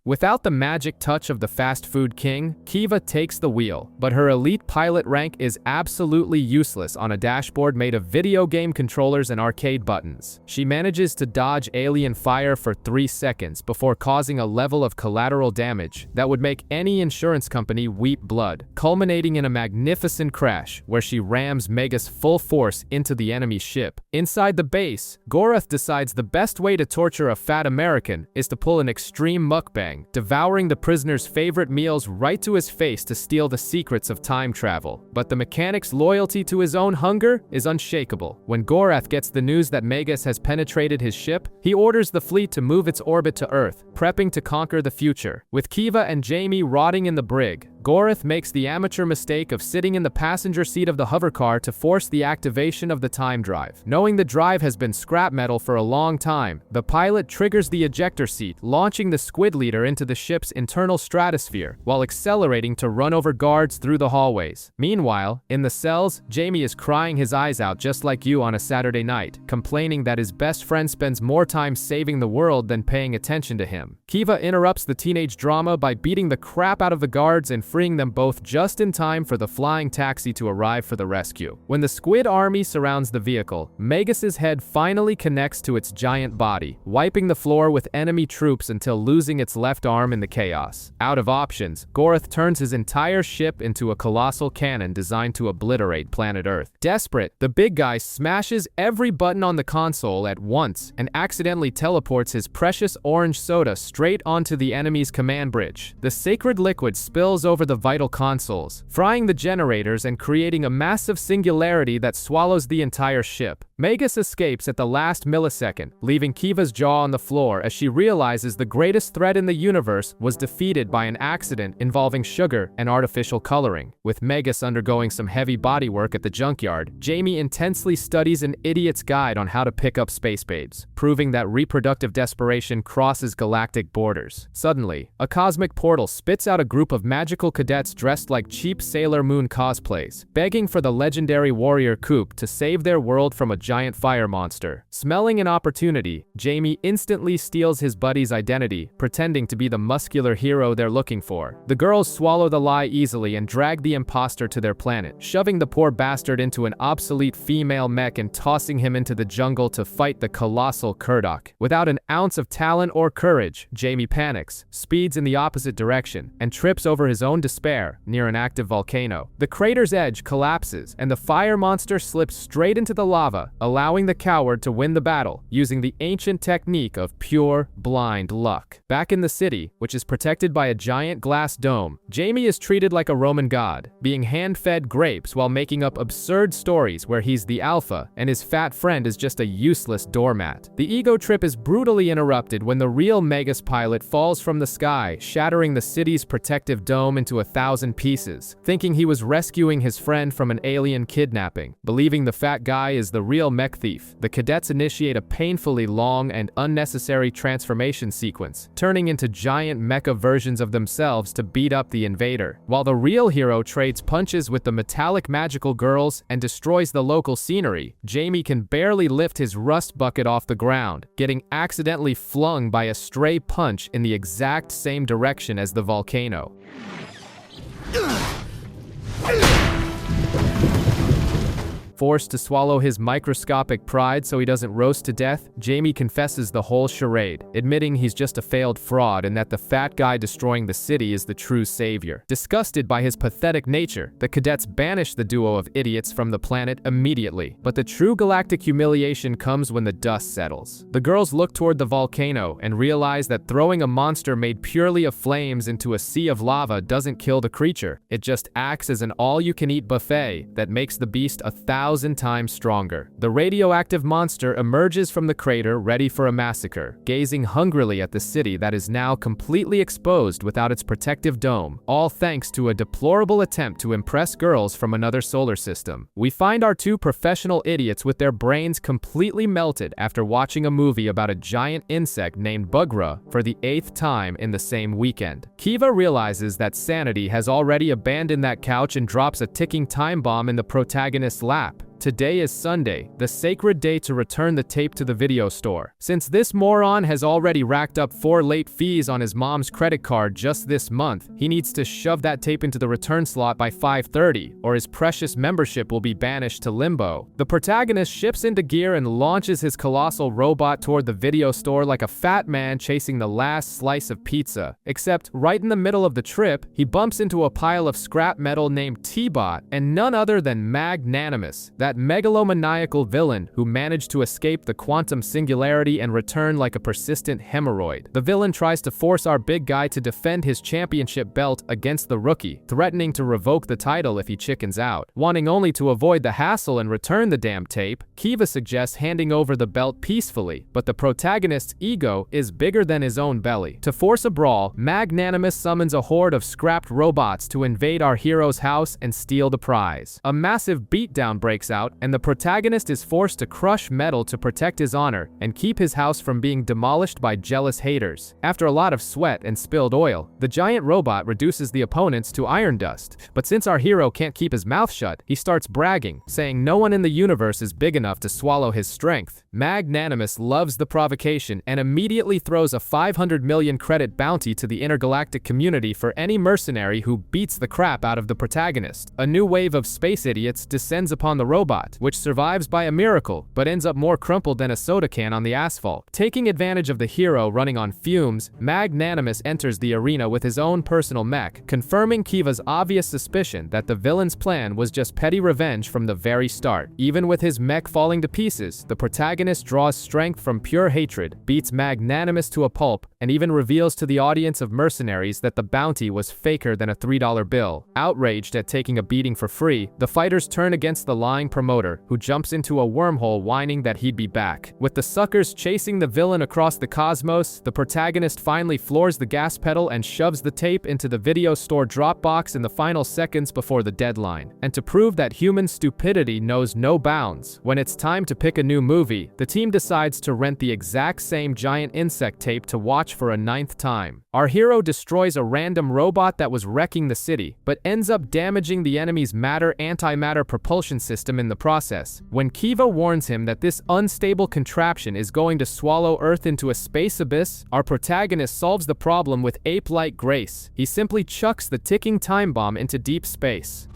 Without the magic touch of the fast food king, Kiva takes the wheel, but her elite pilot rank is absolutely useless on a dashboard made of video game controllers and arcade buttons. She manages to dodge alien fire for 3 seconds before causing a level of collateral damage that would make any insurance company weep blood, culminating in a magnificent crash where she rams Megus full force into the enemy ship. Inside the base, Gorath decides the best way to torture a fat American is to pull an extreme mukbang, devouring the prisoner's favorite meals right to his face to steal the secrets of time travel. But the mechanic's loyalty to his own hunger is unshakable. When Gorath gets the news that Megus has penetrated his ship, he orders the fleet to move its orbit to Earth, prepping to conquer the future. With Kiva and Jamie rotting in the brig, Gorath makes the amateur mistake of sitting in the passenger seat of the hovercar to force the activation of the time drive. Knowing the drive has been scrap metal for a long time, the pilot triggers the ejector seat, launching the squid leader into the ship's internal stratosphere, while accelerating to run over guards through the hallways. Meanwhile, in the cells, Jamie is crying his eyes out just like you on a Saturday night, complaining that his best friend spends more time saving the world than paying attention to him. Kiva interrupts the teenage drama by beating the crap out of the guards and freeing them both just in time for the flying taxi to arrive for the rescue. When the squid army surrounds the vehicle, Megus's head finally connects to its giant body, wiping the floor with enemy troops until losing its left arm in the chaos. Out of options, Gorath turns his entire ship into a colossal cannon designed to obliterate planet Earth. Desperate, the big guy smashes every button on the console at once and accidentally teleports his precious orange soda straight onto the enemy's command bridge. The sacred liquid spills over over the vital consoles, frying the generators and creating a massive singularity that swallows the entire ship. Magus escapes at the last millisecond, leaving Kiva's jaw on the floor as she realizes the greatest threat in the universe was defeated by an accident involving sugar and artificial coloring. With Magus undergoing some heavy bodywork at the junkyard, Jamie intensely studies an idiot's guide on how to pick up space babes, proving that reproductive desperation crosses galactic borders. Suddenly, a cosmic portal spits out a group of magical cadets dressed like cheap Sailor Moon cosplays, begging for the legendary warrior Coop to save their world from a giant fire monster. Smelling an opportunity, Jamie instantly steals his buddy's identity, pretending to be the muscular hero they're looking for. The girls swallow the lie easily and drag the imposter to their planet, shoving the poor bastard into an obsolete female mech and tossing him into the jungle to fight the colossal Kurdok. Without an ounce of talent or courage, Jamie panics, speeds in the opposite direction, and trips over his own despair near an active volcano. The crater's edge collapses, and the fire monster slips straight into the lava, allowing the coward to win the battle, using the ancient technique of pure, blind luck. Back in the city, which is protected by a giant glass dome, Jamie is treated like a Roman god, being hand-fed grapes while making up absurd stories where he's the alpha and his fat friend is just a useless doormat. The ego trip is brutally interrupted when the real Magus pilot falls from the sky, shattering the city's protective dome into 1,000 pieces. Thinking he was rescuing his friend from an alien kidnapping, believing the fat guy is the real mech thief, the cadets initiate a painfully long and unnecessary transformation sequence, turning into giant mecha versions of themselves to beat up the invader. While the real hero trades punches with the metallic magical girls and destroys the local scenery, Jamie can barely lift his rust bucket off the ground, getting accidentally flung by a stray punch in the exact same direction as the volcano. Forced to swallow his microscopic pride so he doesn't roast to death, Jamie confesses the whole charade, admitting he's just a failed fraud and that the fat guy destroying the city is the true savior. Disgusted by his pathetic nature, the cadets banish the duo of idiots from the planet immediately. But the true galactic humiliation comes when the dust settles. The girls look toward the volcano and realize that throwing a monster made purely of flames into a sea of lava doesn't kill the creature. It just acts as an all-you-can-eat buffet that makes the beast 1,000 times stronger. The radioactive monster emerges from the crater ready for a massacre, gazing hungrily at the city that is now completely exposed without its protective dome, all thanks to a deplorable attempt to impress girls from another solar system. We find our two professional idiots with their brains completely melted after watching a movie about a giant insect named Bugra for the 8th time in the same weekend. Kiva realizes that sanity has already abandoned that couch and drops a ticking time bomb in the protagonist's lap. Today is Sunday, the sacred day to return the tape to the video store. Since this moron has already racked up 4 late fees on his mom's credit card just this month, he needs to shove that tape into the return slot by 5:30, or his precious membership will be banished to limbo. The protagonist shifts into gear and launches his colossal robot toward the video store like a fat man chasing the last slice of pizza. Except, right in the middle of the trip, he bumps into a pile of scrap metal named T-Bot, and none other than Magnanimous, that megalomaniacal villain who managed to escape the quantum singularity and return like a persistent hemorrhoid. The villain tries to force our big guy to defend his championship belt against the rookie, threatening to revoke the title if he chickens out. Wanting only to avoid the hassle and return the damn tape, Kiva suggests handing over the belt peacefully, but the protagonist's ego is bigger than his own belly. To force a brawl, Magnanimous summons a horde of scrapped robots to invade our hero's house and steal the prize. A massive beatdown breaks out, and the protagonist is forced to crush metal to protect his honor and keep his house from being demolished by jealous haters. After a lot of sweat and spilled oil, the giant robot reduces the opponents to iron dust. But since our hero can't keep his mouth shut, he starts bragging, saying no one in the universe is big enough to swallow his strength. Magnanimous loves the provocation and immediately throws a 500 million credit bounty to the intergalactic community for any mercenary who beats the crap out of the protagonist. A new wave of space idiots descends upon the robot, which survives by a miracle, but ends up more crumpled than a soda can on the asphalt. Taking advantage of the hero running on fumes, Magnanimous enters the arena with his own personal mech, confirming Kiva's obvious suspicion that the villain's plan was just petty revenge from the very start. Even with his mech falling to pieces, the protagonist draws strength from pure hatred, beats Magnanimous to a pulp, and even reveals to the audience of mercenaries that the bounty was faker than a $3 bill. Outraged at taking a beating for free, the fighters turn against the lying promoter, who jumps into a wormhole whining that he'd be back. With the suckers chasing the villain across the cosmos, the protagonist finally floors the gas pedal and shoves the tape into the video store Dropbox in the final seconds before the deadline. And to prove that human stupidity knows no bounds, when it's time to pick a new movie, the team decides to rent the exact same giant insect tape to watch for a 9th time. Our hero destroys a random robot that was wrecking the city, but ends up damaging the enemy's matter-antimatter propulsion system in the process. When Kiva warns him that this unstable contraption is going to swallow Earth into a space abyss, our protagonist solves the problem with ape-like grace. He simply chucks the ticking time bomb into deep space.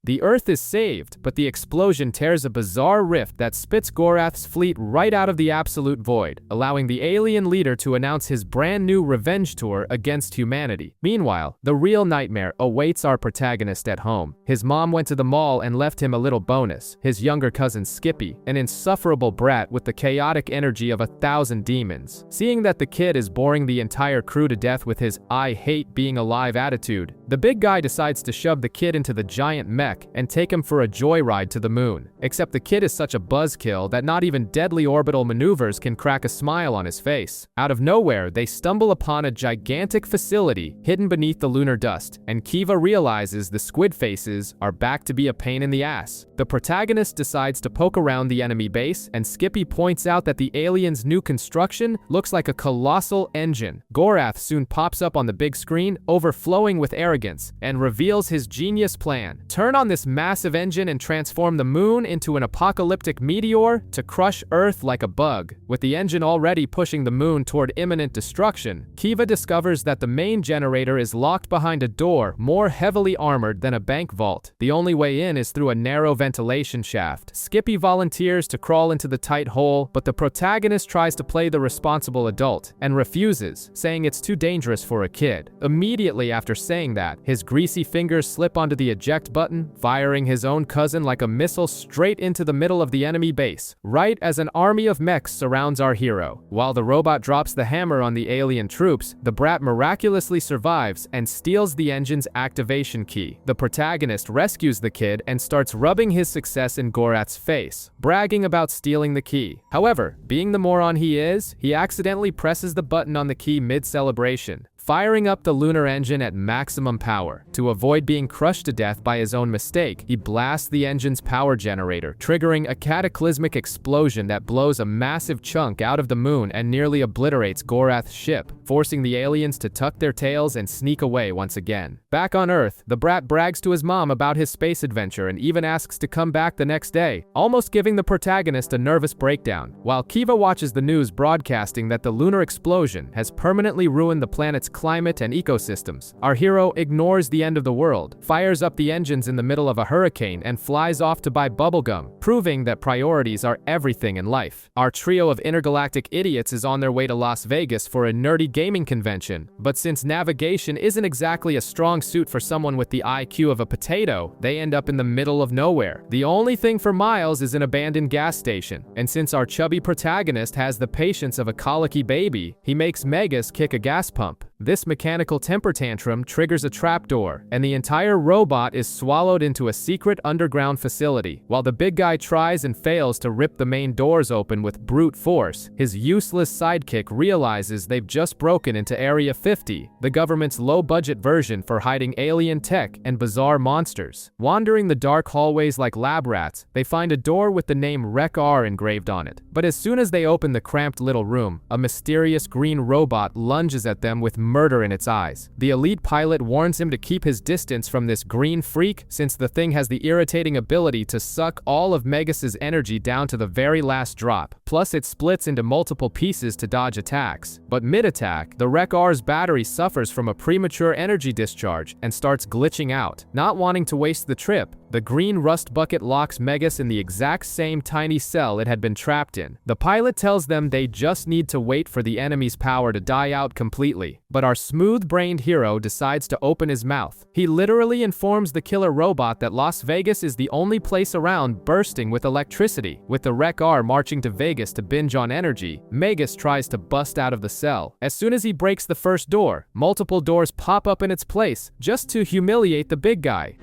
The Earth is saved, but the explosion tears a bizarre rift that spits Gorath's fleet right out of the absolute void, allowing the alien leader to announce his brand new revenge tour against humanity. Meanwhile, the real nightmare awaits our protagonist at home. His mom went to the mall and left him a little bonus, his younger cousin Skippy, an insufferable brat with the chaotic energy of 1,000 demons. Seeing that the kid is boring the entire crew to death with his "I hate being alive" attitude, the big guy decides to shove the kid into the giant mech and take him for a joyride to the moon. Except the kid is such a buzzkill that not even deadly orbital maneuvers can crack a smile on his face. Out of nowhere, they stumble upon a gigantic facility hidden beneath the lunar dust, and Kiva realizes the squid faces are back to be a pain in the ass. The protagonist decides to poke around the enemy base, and Skippy points out that the alien's new construction looks like a colossal engine. Gorath soon pops up on the big screen, overflowing with arrogance, and reveals his genius plan. Turn on this massive engine and transform the moon into an apocalyptic meteor to crush Earth like a bug. With the engine already pushing the moon toward imminent destruction, Kiva discovers that the main generator is locked behind a door more heavily armored than a bank vault. The only way in is through a narrow ventilation shaft. Skippy volunteers to crawl into the tight hole, but the protagonist tries to play the responsible adult and refuses, saying it's too dangerous for a kid. Immediately after saying that, his greasy fingers slip onto the eject button, firing his own cousin like a missile straight into the middle of the enemy base, right as an army of mechs surrounds our hero. While the robot drops the hammer on the alien troops, the brat miraculously survives and steals the engine's activation key. The protagonist rescues the kid and starts rubbing his success in Gorath's face, bragging about stealing the key. However, being the moron he is, he accidentally presses the button on the key mid-celebration, firing up the lunar engine at maximum power. To avoid being crushed to death by his own mistake, he blasts the engine's power generator, triggering a cataclysmic explosion that blows a massive chunk out of the moon and nearly obliterates Gorath's ship, forcing the aliens to tuck their tails and sneak away once again. Back on Earth, the brat brags to his mom about his space adventure and even asks to come back the next day, almost giving the protagonist a nervous breakdown. While Kiva watches the news broadcasting that the lunar explosion has permanently ruined the planet's climate and ecosystems, our hero ignores the end of the world, fires up the engines in the middle of a hurricane, and flies off to buy bubblegum, proving that priorities are everything in life. Our trio of intergalactic idiots is on their way to Las Vegas for a nerdy gaming convention, but since navigation isn't exactly a strong suit for someone with the IQ of a potato, they end up in the middle of nowhere. The only thing for miles is an abandoned gas station, and since our chubby protagonist has the patience of a colicky baby, he makes Megas kick a gas pump. This mechanical temper tantrum triggers a trapdoor, and the entire robot is swallowed into a secret underground facility. While the big guy tries and fails to rip the main doors open with brute force, his useless sidekick realizes they've just broken into Area 50, the government's low-budget version for hiding alien tech and bizarre monsters. Wandering the dark hallways like lab rats, they find a door with the name XLR engraved on it. But as soon as they open the cramped little room, a mysterious green robot lunges at them with murder in its eyes. The elite pilot warns him to keep his distance from this green freak, since the thing has the irritating ability to suck all of Megas's energy down to the very last drop. Plus, it splits into multiple pieces to dodge attacks. But mid-attack, the XLR's battery suffers from a premature energy discharge and starts glitching out. Not wanting to waste the trip, the green rust bucket locks Megas in the exact same tiny cell it had been trapped in. The pilot tells them they just need to wait for the enemy's power to die out completely. but our smooth-brained hero decides to open his mouth. He literally informs the killer robot that Las Vegas is the only place around bursting with electricity. With the Wreck-R marching to Vegas to binge on energy, Magus tries to bust out of the cell. As soon as he breaks the first door, multiple doors pop up in its place, just to humiliate the big guy.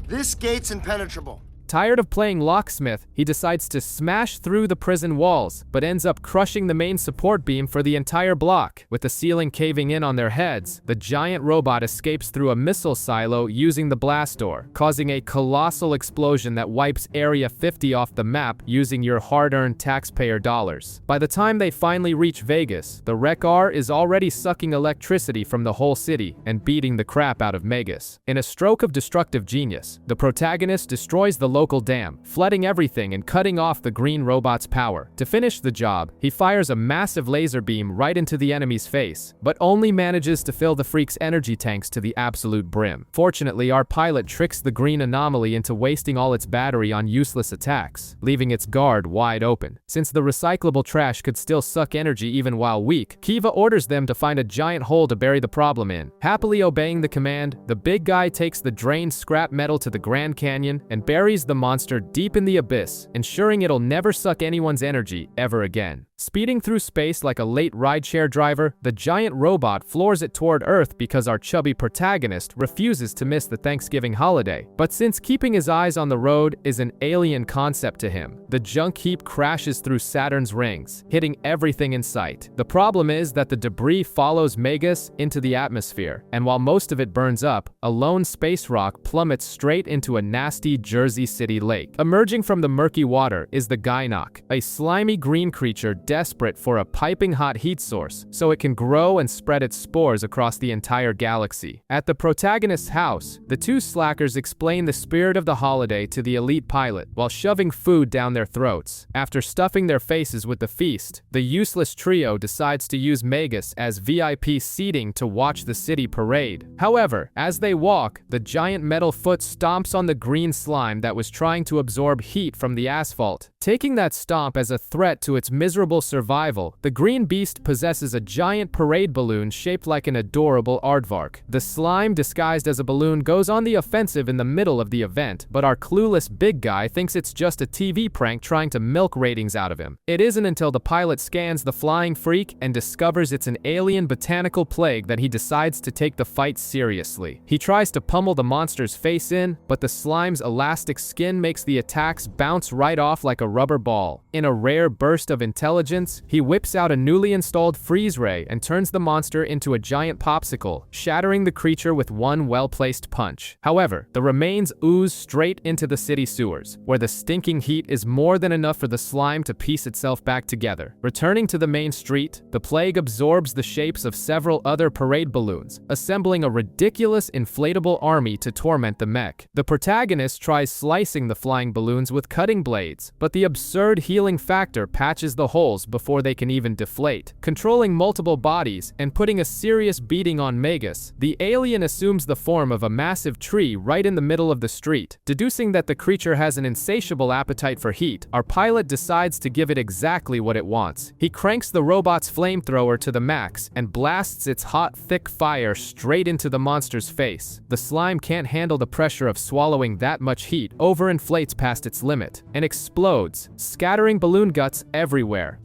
This gate's impenetrable. Tired of playing locksmith, he decides to smash through the prison walls, but ends up crushing the main support beam for the entire block. With the ceiling caving in on their heads, the giant robot escapes through a missile silo using the blast door, causing a colossal explosion that wipes Area 50 off the map using your hard-earned taxpayer dollars. By the time they finally reach Vegas, the Wreck-R is already sucking electricity from the whole city and beating the crap out of Magus. In a stroke of destructive genius, the protagonist destroys the local dam, flooding everything and cutting off the green robot's power. To finish the job, he fires a massive laser beam right into the enemy's face, but only manages to fill the freak's energy tanks to the absolute brim. Fortunately, our pilot tricks the green anomaly into wasting all its battery on useless attacks, leaving its guard wide open. Since the recyclable trash could still suck energy even while weak, Kiva orders them to find a giant hole to bury the problem in. Happily obeying the command, the big guy takes the drained scrap metal to the Grand Canyon and buries the monster deep in the abyss, ensuring it'll never suck anyone's energy ever again. Speeding through space like a late rideshare driver, the giant robot floors it toward Earth because our chubby protagonist refuses to miss the Thanksgiving holiday. But since keeping his eyes on the road is an alien concept to him, the junk heap crashes through Saturn's rings, hitting everything in sight. The problem is that the debris follows Magus into the atmosphere, and while most of it burns up, a lone space rock plummets straight into a nasty Jersey City lake. Emerging from the murky water is the Gynok, a slimy green creature desperate for a piping hot heat source so it can grow and spread its spores across the entire galaxy. At the protagonist's house, the two slackers explain the spirit of the holiday to the elite pilot while shoving food down their throats. After stuffing their faces with the feast, the useless trio decides to use Magus as VIP seating to watch the city parade. However, as they walk, the giant metal foot stomps on the green slime that was trying to absorb heat from the asphalt. Taking that stomp as a threat to its miserable survival, the green beast possesses a giant parade balloon shaped like an adorable aardvark. The slime disguised as a balloon goes on the offensive in the middle of the event, but our clueless big guy thinks it's just a TV prank trying to milk ratings out of him. It isn't until the pilot scans the flying freak and discovers it's an alien botanical plague that he decides to take the fight seriously. He tries to pummel the monster's face in, but the slime's elastic skin makes the attacks bounce right off like a rubber ball. In a rare burst of intelligence, he whips out a newly installed freeze ray and turns the monster into a giant popsicle, shattering the creature with one well-placed punch. However, the remains ooze straight into the city sewers, where the stinking heat is more than enough for the slime to piece itself back together. Returning to the main street, the plague absorbs the shapes of several other parade balloons, assembling a ridiculous inflatable army to torment the mech. The protagonist tries slicing the flying balloons with cutting blades, but the absurd healing factor patches the holes before they can even deflate. Controlling multiple bodies and putting a serious beating on Magus, the alien assumes the form of a massive tree right in the middle of the street. Deducing that the creature has an insatiable appetite for heat, our pilot decides to give it exactly what it wants. He cranks the robot's flamethrower to the max and blasts its hot, thick fire straight into the monster's face. The slime can't handle the pressure of swallowing that much heat, overinflates past its limit, and explodes, scattering balloon guts everywhere.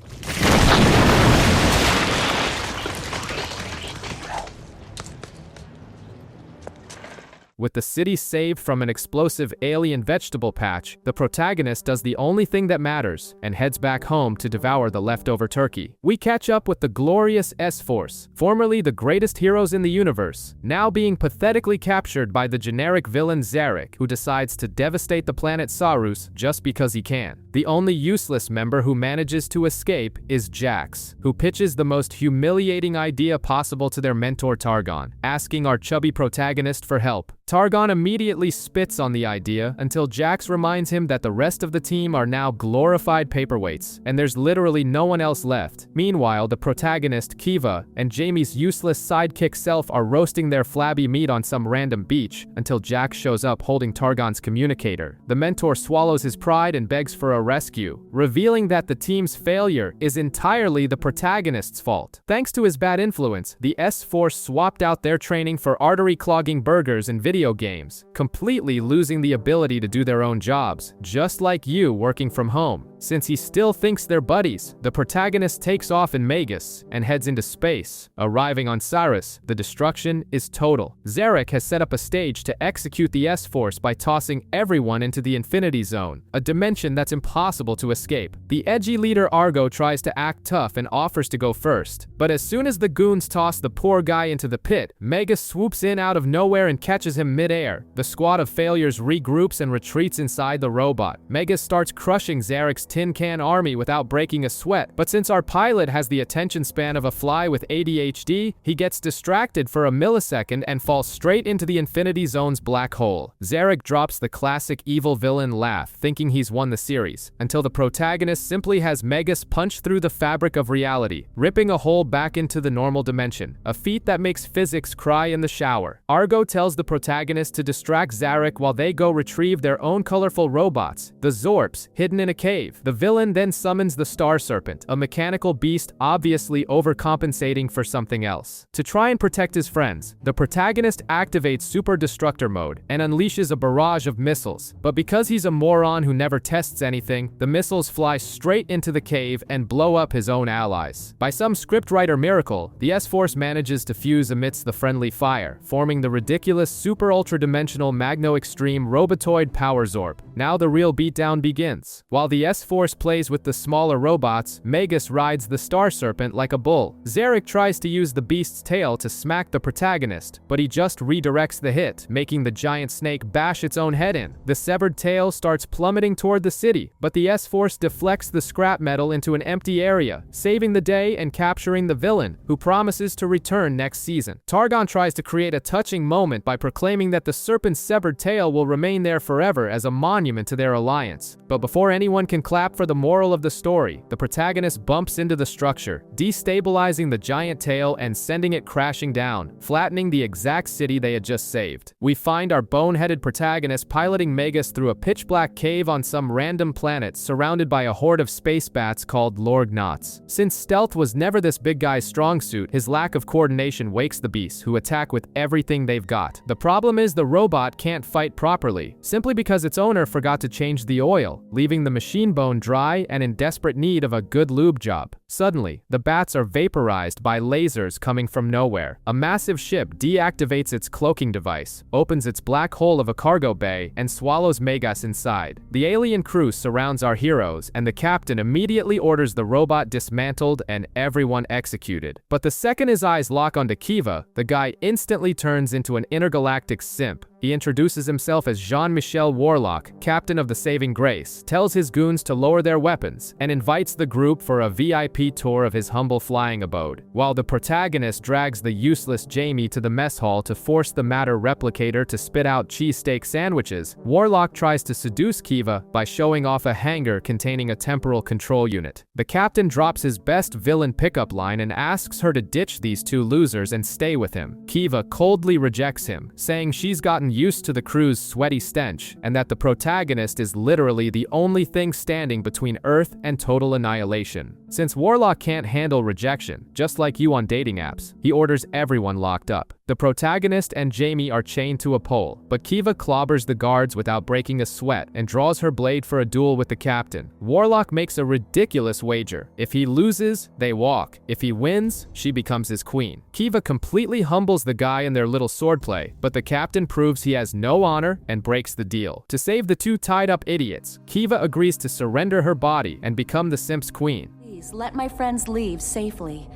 With the city saved from an explosive alien vegetable patch, the protagonist does the only thing that matters and heads back home to devour the leftover turkey. We catch up with the glorious S-Force, formerly the greatest heroes in the universe, now being pathetically captured by the generic villain Zarek, who decides to devastate the planet Sarus just because he can. The only useless member who manages to escape is Jax, who pitches the most humiliating idea possible to their mentor Targon, asking our chubby protagonist for help. Targon immediately spits on the idea until Jax reminds him that the rest of the team are now glorified paperweights, and there's literally no one else left. Meanwhile, the protagonist, Kiva, and Jamie's useless sidekick Self are roasting their flabby meat on some random beach until Jax shows up holding Targon's communicator. The mentor swallows his pride and begs for a rescue, revealing that the team's failure is entirely the protagonist's fault. Thanks to his bad influence, the S-Force swapped out their training for artery-clogging burgers in video games, completely losing the ability to do their own jobs, just like you working from home. Since he still thinks they're buddies, the protagonist takes off in Magus and heads into space. Arriving on Cyrus, the destruction is total. Zarek has set up a stage to execute the S-Force by tossing everyone into the Infinity Zone, a dimension that's impossible to escape. The edgy leader Argo tries to act tough and offers to go first, but as soon as the goons toss the poor guy into the pit, Magus swoops in out of nowhere and catches him mid-air. The squad of failures regroups and retreats inside the robot. Magus starts crushing Zarek's tin can army without breaking a sweat, but since our pilot has the attention span of a fly with ADHD, he gets distracted for a millisecond and falls straight into the Infinity Zone's black hole. Zarek drops the classic evil villain laugh, thinking he's won the series, until the protagonist simply has Magus punch through the fabric of reality, ripping a hole back into the normal dimension, a feat that makes physics cry in the shower. Argo tells the protagonist to distract Zarek while they go retrieve their own colorful robots, the Zorps, hidden in a cave. The villain then summons the Star Serpent, a mechanical beast obviously overcompensating for something else. To try and protect his friends, the protagonist activates Super Destructor mode and unleashes a barrage of missiles, but because he's a moron who never tests anything, the missiles fly straight into the cave and blow up his own allies. By some scriptwriter miracle, the S-Force manages to fuse amidst the friendly fire, forming the ridiculous super ultra-dimensional Magno-Extreme Robotoid Power Zorp. Now the real beatdown begins. While the S-Force plays with the smaller robots, Magus rides the Star Serpent like a bull. Zarek tries to use the beast's tail to smack the protagonist, but he just redirects the hit, making the giant snake bash its own head in. The severed tail starts plummeting toward the city, but the S-Force deflects the scrap metal into an empty area, saving the day and capturing the villain, who promises to return next season. Targon tries to create a touching moment by proclaiming that the serpent's severed tail will remain there forever as a monument to their alliance. But before anyone can clap for the moral of the story, the protagonist bumps into the structure, destabilizing the giant tail and sending it crashing down, flattening the exact city they had just saved. We find our boneheaded protagonist piloting Magus through a pitch-black cave on some random planet surrounded by a horde of space bats called Lorgnots. Since stealth was never this big guy's strong suit, his lack of coordination wakes the beasts, who attack with everything they've got. The problem is the robot can't fight properly, simply because its owner forgot to change the oil, leaving the machine bone dry and in desperate need of a good lube job. Suddenly, the bats are vaporized by lasers coming from nowhere. A massive ship deactivates its cloaking device, opens its black hole of a cargo bay, and swallows Magus inside. The alien crew surrounds our heroes, and the captain immediately orders the robot dismantled and everyone executed. But the second his eyes lock onto Kiva, the guy instantly turns into an intergalactic simp. He introduces himself as Jean-Michel Warlock, captain of the Saving Grace, tells his goons to lower their weapons, and invites the group for a VIP tour of his humble flying abode. While the protagonist drags the useless Jamie to the mess hall to force the matter replicator to spit out cheesesteak sandwiches, Warlock tries to seduce Kiva by showing off a hangar containing a temporal control unit. The captain drops his best villain pickup line and asks her to ditch these two losers and stay with him. Kiva coldly rejects him, saying she's gotten used to the crew's sweaty stench, and that the protagonist is literally the only thing standing between Earth and total annihilation. Since Warlock can't handle rejection, just like you on dating apps, he orders everyone locked up. The protagonist and Jamie are chained to a pole, but Kiva clobbers the guards without breaking a sweat and draws her blade for a duel with the captain. Warlock makes a ridiculous wager. If he loses, they walk. If he wins, she becomes his queen. Kiva completely humbles the guy in their little swordplay, but the captain proves he has no honor and breaks the deal. To save the two tied-up idiots, Kiva agrees to surrender her body and become the simp's queen. Please let my friends leave safely,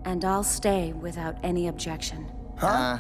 and I'll stay without any objection. Huh?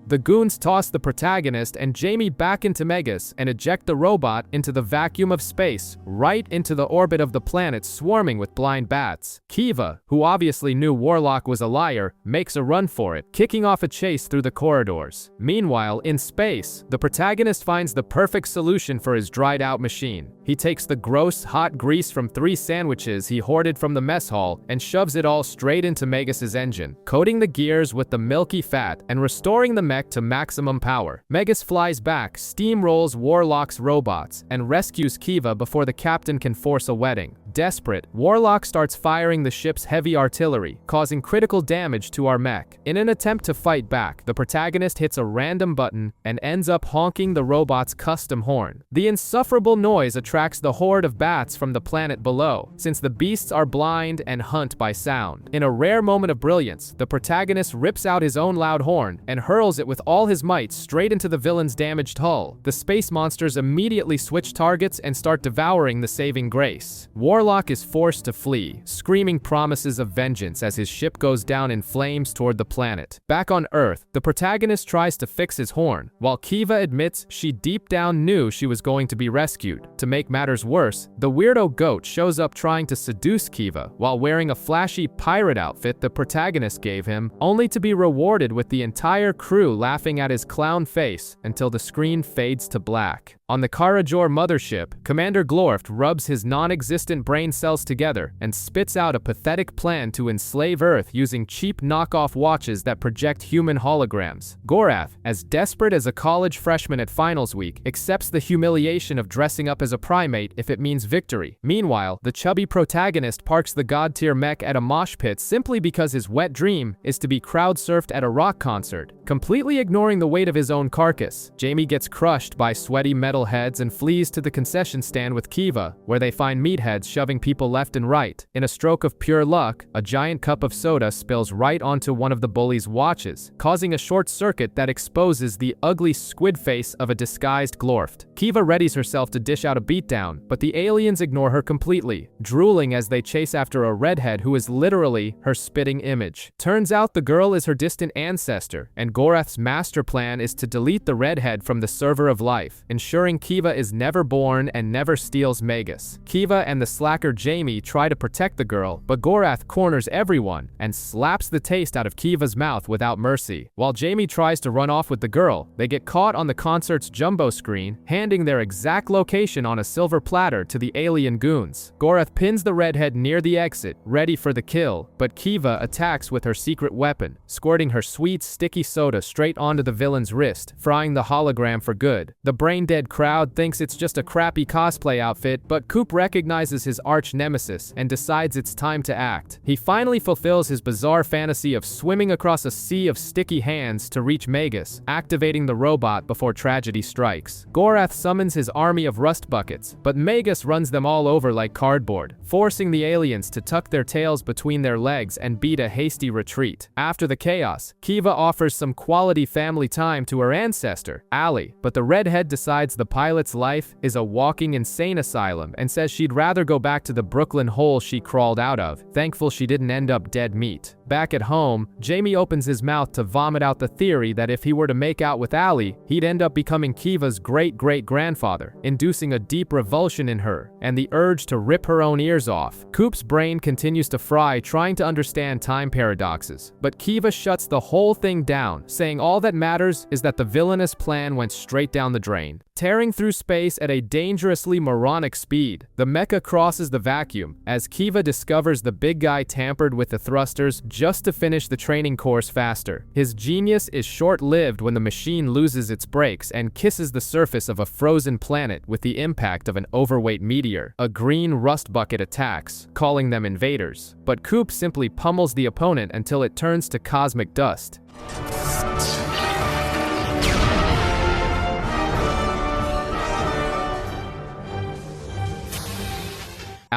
The goons toss the protagonist and Jamie back into Megas and eject the robot into the vacuum of space, right into the orbit of the planet swarming with blind bats. Kiva, who obviously knew Warlock was a liar, makes a run for it, kicking off a chase through the corridors. Meanwhile, in space, the protagonist finds the perfect solution for his dried-out machine. He takes the gross, hot grease from 3 sandwiches he hoarded from the mess hall and shoves it all straight into Megas's engine, coating the gears with the milky fat and restoring the mech to maximum power. Megas flies back, steamrolls Warlock's robots, and rescues Kiva before the captain can force a wedding. Desperate, Warlock starts firing the ship's heavy artillery, causing critical damage to our mech. In an attempt to fight back, the protagonist hits a random button and ends up honking the robot's custom horn. The insufferable noise attracts the horde of bats from the planet below, since the beasts are blind and hunt by sound. In a rare moment of brilliance, the protagonist rips out his own loud horn and hurls it with all his might straight into the villain's damaged hull. The space monsters immediately switch targets and start devouring the saving grace. Warlock is forced to flee, screaming promises of vengeance as his ship goes down in flames toward the planet. Back on Earth, the protagonist tries to fix his horn, while Kiva admits she deep down knew she was going to be rescued. To make matters worse, the weirdo goat shows up trying to seduce Kiva while wearing a flashy pirate outfit the protagonist gave him, only to be rewarded with the entire crew laughing at his clown face until the screen fades to black. On the Karajor mothership, Commander Glorft rubs his non-existent brain cells together and spits out a pathetic plan to enslave Earth using cheap knockoff watches that project human holograms. Gorath, as desperate as a college freshman at finals week, accepts the humiliation of dressing up as a primate if it means victory. Meanwhile, the chubby protagonist parks the god-tier mech at a mosh pit simply because his wet dream is to be crowd-surfed at a rock concert. Completely ignoring the weight of his own carcass, Jamie gets crushed by sweaty metal heads and flees to the concession stand with Kiva, where they find meatheads shoving people left and right. In a stroke of pure luck, a giant cup of soda spills right onto one of the bullies' watches, causing a short circuit that exposes the ugly squid face of a disguised Glorft. Kiva readies herself to dish out a beatdown, but the aliens ignore her completely, drooling as they chase after a redhead who is literally her spitting image. Turns out the girl is her distant ancestor, and Gorath's master plan is to delete the redhead from the server of life, ensuring Kiva is never born and never steals Megas. Kiva and the slacker Jamie try to protect the girl, but Gorath corners everyone and slaps the taste out of Kiva's mouth without mercy. While Jamie tries to run off with the girl, they get caught on the concert's jumbo screen, handing their exact location on a silver platter to the alien goons. Gorath pins the redhead near the exit, ready for the kill, but Kiva attacks with her secret weapon, squirting her sweet, sticky soda straight onto the villain's wrist, frying the hologram for good. The brain-dead crowd thinks it's just a crappy cosplay outfit, but Coop recognizes his arch-nemesis and decides it's time to act. He finally fulfills his bizarre fantasy of swimming across a sea of sticky hands to reach Megas, activating the robot before tragedy strikes. Gorath summons his army of rust buckets, but Megas runs them all over like cardboard, forcing the aliens to tuck their tails between their legs and beat a hasty retreat. After the chaos, Kiva offers some quality family time to her ancestor, Allie, but the redhead decides the pilot's life is a walking insane asylum and says she'd rather go back to the Brooklyn hole she crawled out of, thankful she didn't end up dead meat. Back at home, Jamie opens his mouth to vomit out the theory that if he were to make out with Allie, he'd end up becoming Kiva's great-great-grandfather, inducing a deep revulsion in her and the urge to rip her own ears off. Coop's brain continues to fry trying to understand time paradoxes, but Kiva shuts the whole thing down, saying all that matters is that the villainous plan went straight down the drain. Tearing through space at a dangerously moronic speed, the mecha crosses the vacuum as Kiva discovers the big guy tampered with the thrusters just to finish the training course faster. His genius is short-lived when the machine loses its brakes and kisses the surface of a frozen planet with the impact of an overweight meteor. A green rust bucket attacks, calling them invaders, but Coop simply pummels the opponent until it turns to cosmic dust.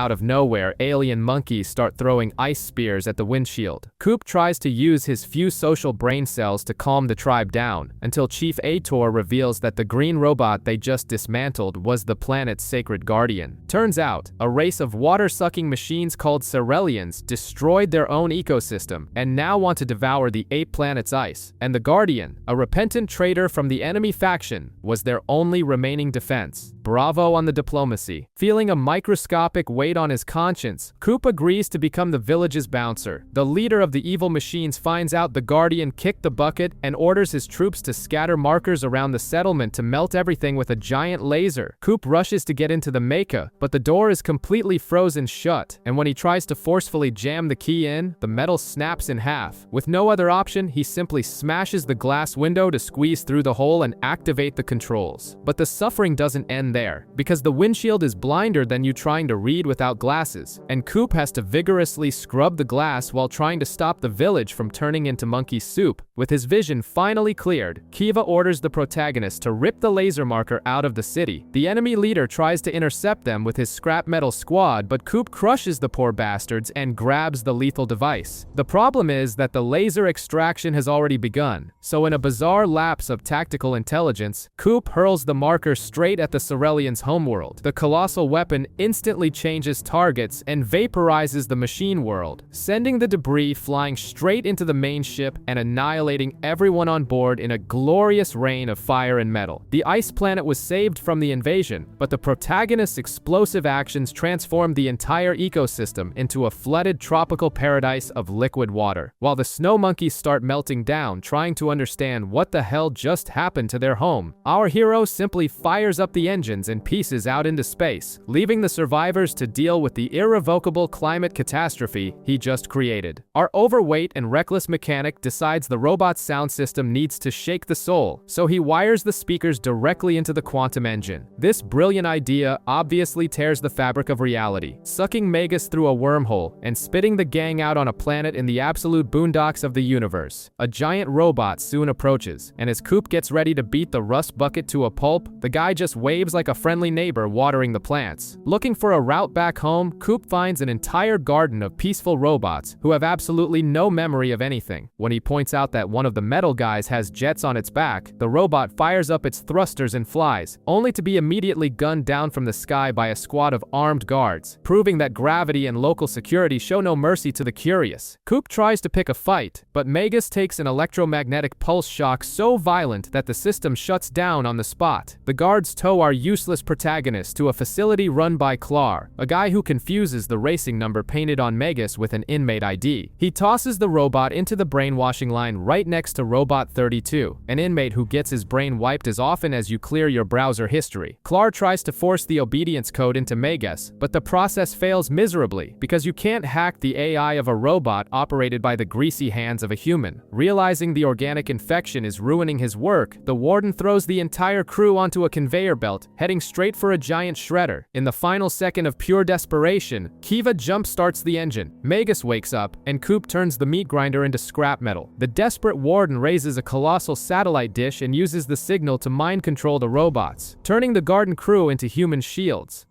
out of nowhere, alien monkeys start throwing ice spears at the windshield. Coop tries to use his few social brain cells to calm the tribe down, until Chief Ator reveals that the green robot they just dismantled was the planet's sacred guardian. Turns out, a race of water-sucking machines called Cerelians destroyed their own ecosystem and now want to devour the ape planet's ice, and the Guardian, a repentant traitor from the enemy faction, was their only remaining defense. Bravo on the diplomacy. Feeling a microscopic weight on his conscience, Coop agrees to become the village's bouncer. The leader of the evil machines finds out the Guardian kicked the bucket and orders his troops to scatter markers around the settlement to melt everything with a giant laser. Coop rushes to get into the mecha, but the door is completely frozen shut, and when he tries to forcefully jam the key in, the metal snaps in half. With no other option, he simply smashes the glass window to squeeze through the hole and activate the controls. But the suffering doesn't end there, because the windshield is blinder than you trying to read without glasses, and Coop has to vigorously scrub the glass while trying to stop the village from turning into monkey soup. With his vision finally cleared, Kiva orders the protagonist to rip the laser marker out of the city. The enemy leader tries to intercept them with his scrap metal squad, but Coop crushes the poor bastards and grabs the lethal device. The problem is that the laser extraction has already begun, so in a bizarre lapse of tactical intelligence, Coop hurls the marker straight at the Cerelian's homeworld. The colossal weapon instantly changes targets and vaporizes the machine world, sending the debris flying straight into the main ship and annihilating everyone on board in a glorious rain of fire and metal. The ice planet was saved from the invasion, but the protagonist's explosive actions transformed the entire ecosystem into a flooded tropical paradise of liquid water. While the snow monkeys start melting down, trying to understand what the hell just happened to their home, our hero simply fires up the engines and pieces out into space, leaving the survivors to deal with the irrevocable climate catastrophe he just created. Our overweight and reckless mechanic decides the robot's sound system needs to shake the soul, so he wires the speakers directly into the quantum engine. This brilliant idea obviously tears the fabric of reality, sucking Magus through a wormhole and spitting the gang out on a planet in the absolute boondocks of the universe. A giant robot soon approaches, and as Coop gets ready to beat the rust bucket to a pulp, the guy just waves like a friendly neighbor watering the plants. Looking for a route back home, Coop finds an entire garden of peaceful robots who have absolutely no memory of anything. When he points out that one of the metal guys has jets on its back, the robot fires up its thrusters and flies, only to be immediately gunned down from the sky by a squad of armed guards, proving that gravity and local security show no mercy to the curious. Coop tries to pick a fight, but Magus takes an electromagnetic pulse shock so violent that the system shuts down on the spot. The guards tow our useless protagonist to a facility run by Clar, a guy who confuses the racing number painted on Magus with an inmate ID. He tosses the robot into the brainwashing line right next to Robot 32, an inmate who gets his brain wiped as often as you clear your browser history. Clar tries to force the obedience code into Magus, but the process fails miserably because you can't hack the AI of a robot operated by the greasy hands of a human. Realizing the organic infection is ruining his work, the warden throws the entire crew onto a conveyor belt, heading straight for a giant shredder. In the final second of pure desperation, Kiva jump-starts the engine. Magus wakes up, and Coop turns the meat grinder into scrap metal. The desperate warden raises a colossal satellite dish and uses the signal to mind control the robots, turning the garden crew into human shields.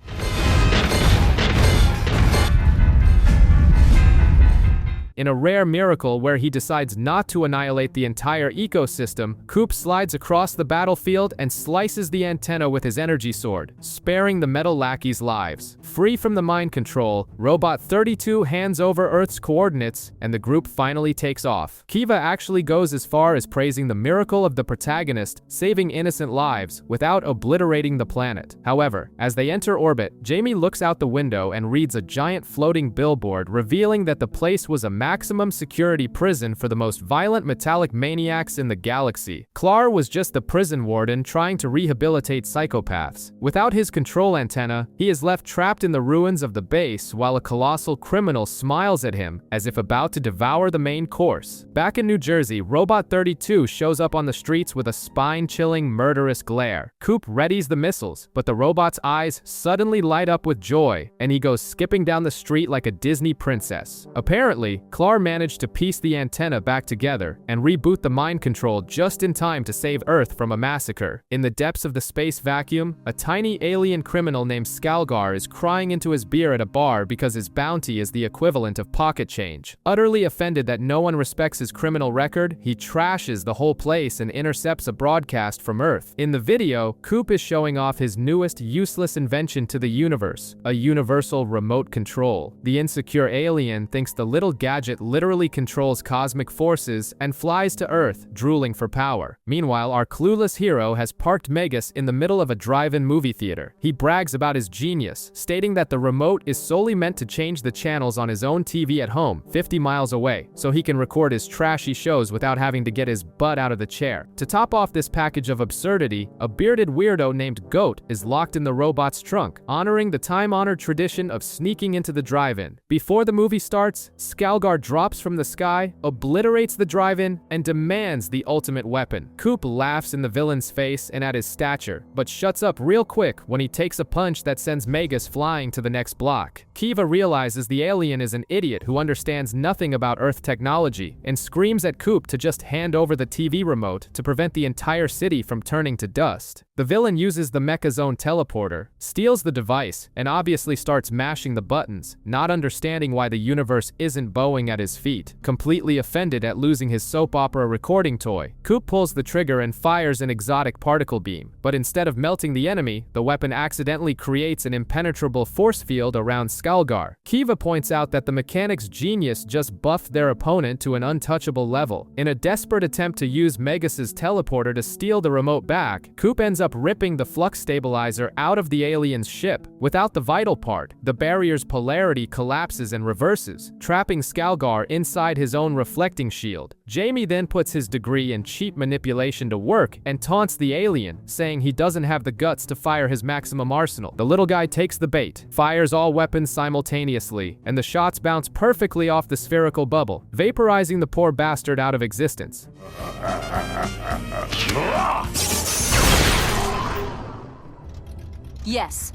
In a rare miracle where he decides not to annihilate the entire ecosystem, Coop slides across the battlefield and slices the antenna with his energy sword, sparing the metal lackeys' lives. Free from the mind control, Robot 32 hands over Earth's coordinates, and the group finally takes off. Kiva actually goes as far as praising the miracle of the protagonist saving innocent lives without obliterating the planet. However, as they enter orbit, Jamie looks out the window and reads a giant floating billboard revealing that the place was a maximum security prison for the most violent metallic maniacs in the galaxy. Clar was just the prison warden trying to rehabilitate psychopaths. Without his control antenna, he is left trapped in the ruins of the base while a colossal criminal smiles at him as if about to devour the main course. Back in New Jersey, Robot 32 shows up on the streets with a spine-chilling, murderous glare. Coop readies the missiles, but the robot's eyes suddenly light up with joy, and he goes skipping down the street like a Disney princess. Apparently, Klar managed to piece the antenna back together and reboot the mind control just in time to save Earth from a massacre. In the depths of the space vacuum, a tiny alien criminal named Skalgar is crying into his beer at a bar because his bounty is the equivalent of pocket change. Utterly offended that no one respects his criminal record, he trashes the whole place and intercepts a broadcast from Earth. In the video, Coop is showing off his newest useless invention to the universe, a universal remote control. The insecure alien thinks the little gadget literally controls cosmic forces and flies to Earth, drooling for power. Meanwhile, our clueless hero has parked Megas in the middle of a drive-in movie theater. He brags about his genius, stating that the remote is solely meant to change the channels on his own TV at home, 50 miles away, so he can record his trashy shows without having to get his butt out of the chair. To top off this package of absurdity, a bearded weirdo named Goat is locked in the robot's trunk, honoring the time-honored tradition of sneaking into the drive-in. Before the movie starts, Skalgar drops from the sky, obliterates the drive-in, and demands the ultimate weapon. Coop laughs in the villain's face and at his stature, but shuts up real quick when he takes a punch that sends Megas flying to the next block. Kiva realizes the alien is an idiot who understands nothing about Earth technology and screams at Coop to just hand over the TV remote to prevent the entire city from turning to dust. The villain uses the mecha's own teleporter, steals the device, and obviously starts mashing the buttons, not understanding why the universe isn't bowing at his feet. Completely offended at losing his soap opera recording toy, Coop pulls the trigger and fires an exotic particle beam, but instead of melting the enemy, the weapon accidentally creates an impenetrable force field around Skalgar. Kiva points out that the mechanic's genius just buffed their opponent to an untouchable level. In a desperate attempt to use Megas's teleporter to steal the remote back, Coop ends up ripping the flux stabilizer out of the alien's ship. Without the vital part, the barrier's polarity collapses and reverses, trapping Skalgar inside his own reflecting shield. Jamie then puts his degree in cheap manipulation to work and taunts the alien, saying he doesn't have the guts to fire his maximum arsenal. The little guy takes the bait, fires all weapons simultaneously, and the shots bounce perfectly off the spherical bubble, vaporizing the poor bastard out of existence. Yes.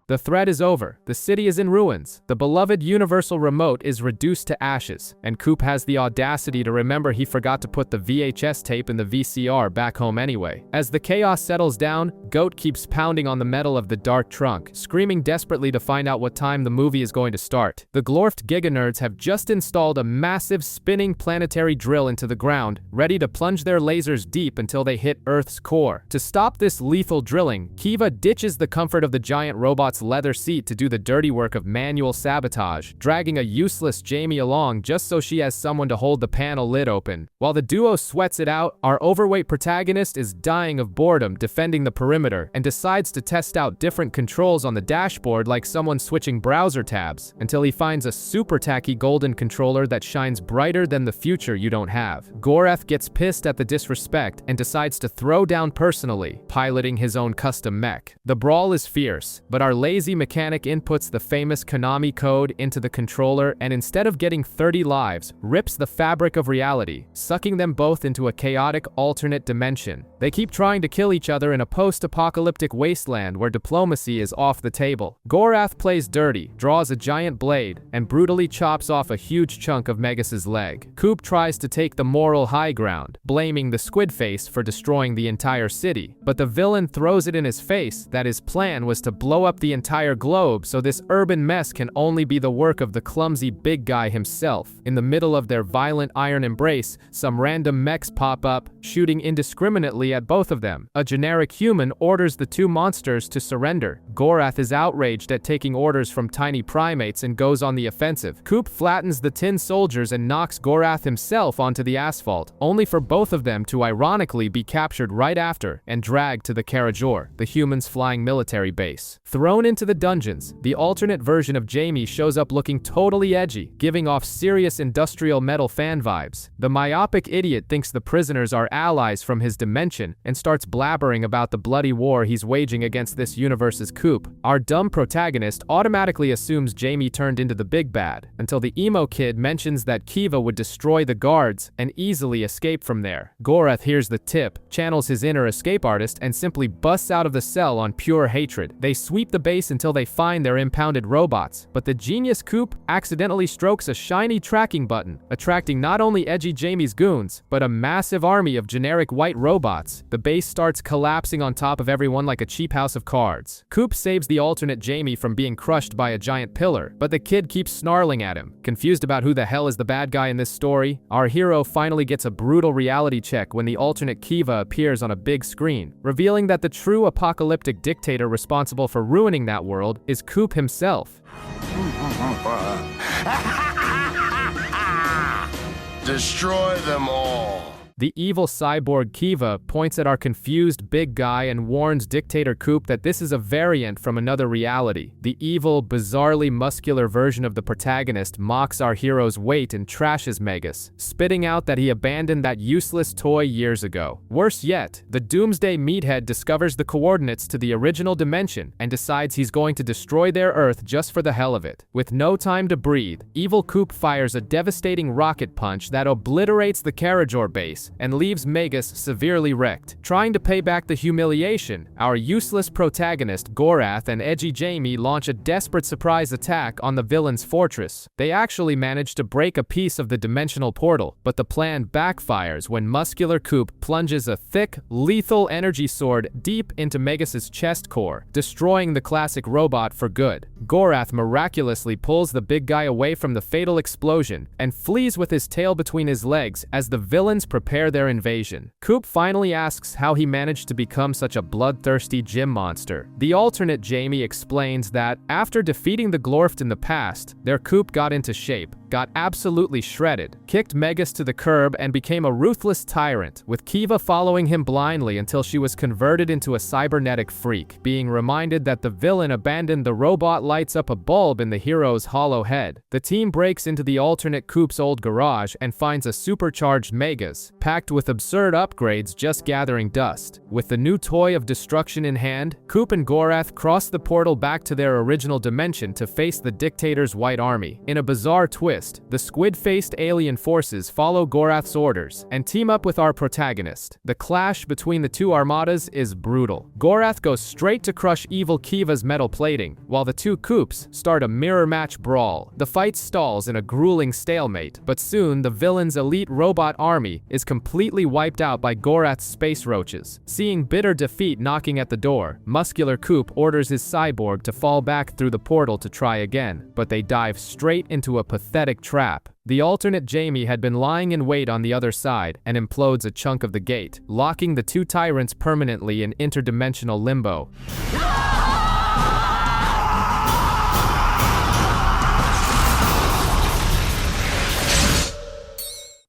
The threat is over, the city is in ruins, the beloved universal remote is reduced to ashes, and Coop has the audacity to remember he forgot to put the VHS tape in the VCR back home anyway. As the chaos settles down, Goat keeps pounding on the metal of the dark trunk, screaming desperately to find out what time the movie is going to start. The Glorfed Giganerds have just installed a massive spinning planetary drill into the ground, ready to plunge their lasers deep until they hit Earth's core. To stop this lethal drilling, Kiva ditches the comfort of the giant robot's leather seat to do the dirty work of manual sabotage, dragging a useless Jamie along just so she has someone to hold the panel lid open. While the duo sweats it out, our overweight protagonist is dying of boredom defending the perimeter and decides to test out different controls on the dashboard like someone switching browser tabs, until he finds a super tacky golden controller that shines brighter than the future you don't have. Gorath gets pissed at the disrespect and decides to throw down personally, piloting his own custom mech. The brawl is fierce, but our lazy mechanic inputs the famous Konami code into the controller and instead of getting 30 lives, rips the fabric of reality, sucking them both into a chaotic alternate dimension. They keep trying to kill each other in a post-apocalyptic wasteland where diplomacy is off the table. Gorath plays dirty, draws a giant blade, and brutally chops off a huge chunk of Megas's leg. Coop tries to take the moral high ground, blaming the squid face for destroying the entire city, but the villain throws it in his face that his plan was to blow up the entire globe, so this urban mess can only be the work of the clumsy big guy himself. In the middle of their violent iron embrace, some random mechs pop up, shooting indiscriminately at both of them. A generic human orders the two monsters to surrender. Gorath is outraged at taking orders from tiny primates and goes on the offensive. Coop flattens the tin soldiers and knocks Gorath himself onto the asphalt, only for both of them to ironically be captured right after and dragged to the Karajor, the humans' flying military base. Thrown into the dungeons, the alternate version of Jamie shows up looking totally edgy, giving off serious industrial metal fan vibes. The myopic idiot thinks the prisoners are allies from his dimension and starts blabbering about the bloody war he's waging against this universe's Coop. Our dumb protagonist automatically assumes Jamie turned into the big bad, until the emo kid mentions that Kiva would destroy the guards and easily escape from there. Gorath hears the tip, channels his inner escape artist, and simply busts out of the cell on pure hatred. They sweep the base space until they find their impounded robots, but the genius Coop accidentally strokes a shiny tracking button, attracting not only edgy Jamie's goons, but a massive army of generic white robots. The base starts collapsing on top of everyone like a cheap house of cards. Coop saves the alternate Jamie from being crushed by a giant pillar, but the kid keeps snarling at him. Confused about who the hell is the bad guy in this story, our hero finally gets a brutal reality check when the alternate Kiva appears on a big screen, revealing that the true apocalyptic dictator responsible for ruining that world is Coop himself. Destroy them all. The evil cyborg Kiva points at our confused big guy and warns dictator Coop that this is a variant from another reality. The evil, bizarrely muscular version of the protagonist mocks our hero's weight and trashes Megas, spitting out that he abandoned that useless toy years ago. Worse yet, the Doomsday meathead discovers the coordinates to the original dimension and decides he's going to destroy their Earth just for the hell of it. With no time to breathe, evil Coop fires a devastating rocket punch that obliterates the Carajor base and leaves Megas severely wrecked. Trying to pay back the humiliation, our useless protagonist Gorath and edgy Jamie launch a desperate surprise attack on the villain's fortress. They actually manage to break a piece of the dimensional portal, but the plan backfires when muscular Coop plunges a thick, lethal energy sword deep into Megas' chest core, destroying the classic robot for good. Gorath miraculously pulls the big guy away from the fatal explosion and flees with his tail between his legs as the villains prepare their invasion. Coop finally asks how he managed to become such a bloodthirsty gym monster. The alternate Jamie explains that after defeating the Glorft in the past, their Coop got into shape, got absolutely shredded, kicked Megas to the curb, and became a ruthless tyrant, with Kiva following him blindly until she was converted into a cybernetic freak. Being reminded that the villain abandoned the robot lights up a bulb in the hero's hollow head. The team breaks into the alternate Coop's old garage and finds a supercharged Megas, packed with absurd upgrades just gathering dust. With the new toy of destruction in hand, Coop and Gorath cross the portal back to their original dimension to face the dictator's white army. In a bizarre twist, the squid-faced alien forces follow Gorath's orders and team up with our protagonist. The clash between the two armadas is brutal. Gorath goes straight to crush evil Kiva's metal plating, while the two Coops start a mirror match brawl. The fight stalls in a grueling stalemate, but soon the villain's elite robot army is completely wiped out by Gorath's space roaches. Seeing bitter defeat knocking at the door, muscular Coop orders his cyborg to fall back through the portal to try again, but they dive straight into a pathetic trap. The alternate Jamie had been lying in wait on the other side and implodes a chunk of the gate, locking the two tyrants permanently in interdimensional limbo.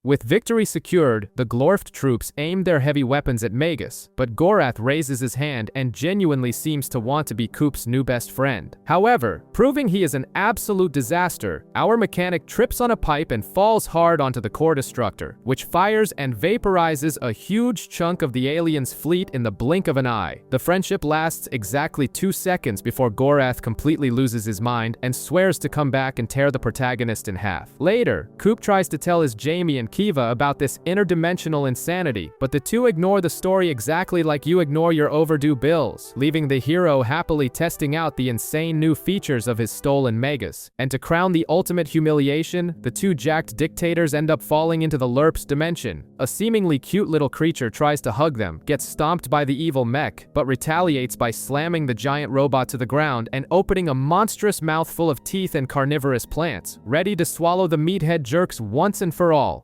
With victory secured, the Glorft troops aim their heavy weapons at Megas, but Gorath raises his hand and genuinely seems to want to be Coop's new best friend. However, proving he is an absolute disaster, our mechanic trips on a pipe and falls hard onto the core destructor, which fires and vaporizes a huge chunk of the alien's fleet in the blink of an eye. The friendship lasts exactly 2 seconds before Gorath completely loses his mind and swears to come back and tear the protagonist in half. Later, Coop tries to tell his Jamie and Kiva about this interdimensional insanity, but the two ignore the story exactly like you ignore your overdue bills, leaving the hero happily testing out the insane new features of his stolen Megas. And to crown the ultimate humiliation, the two jacked dictators end up falling into the LURPS dimension. A seemingly cute little creature tries to hug them, gets stomped by the evil mech, but retaliates by slamming the giant robot to the ground and opening a monstrous mouth full of teeth and carnivorous plants, ready to swallow the meathead jerks once and for all.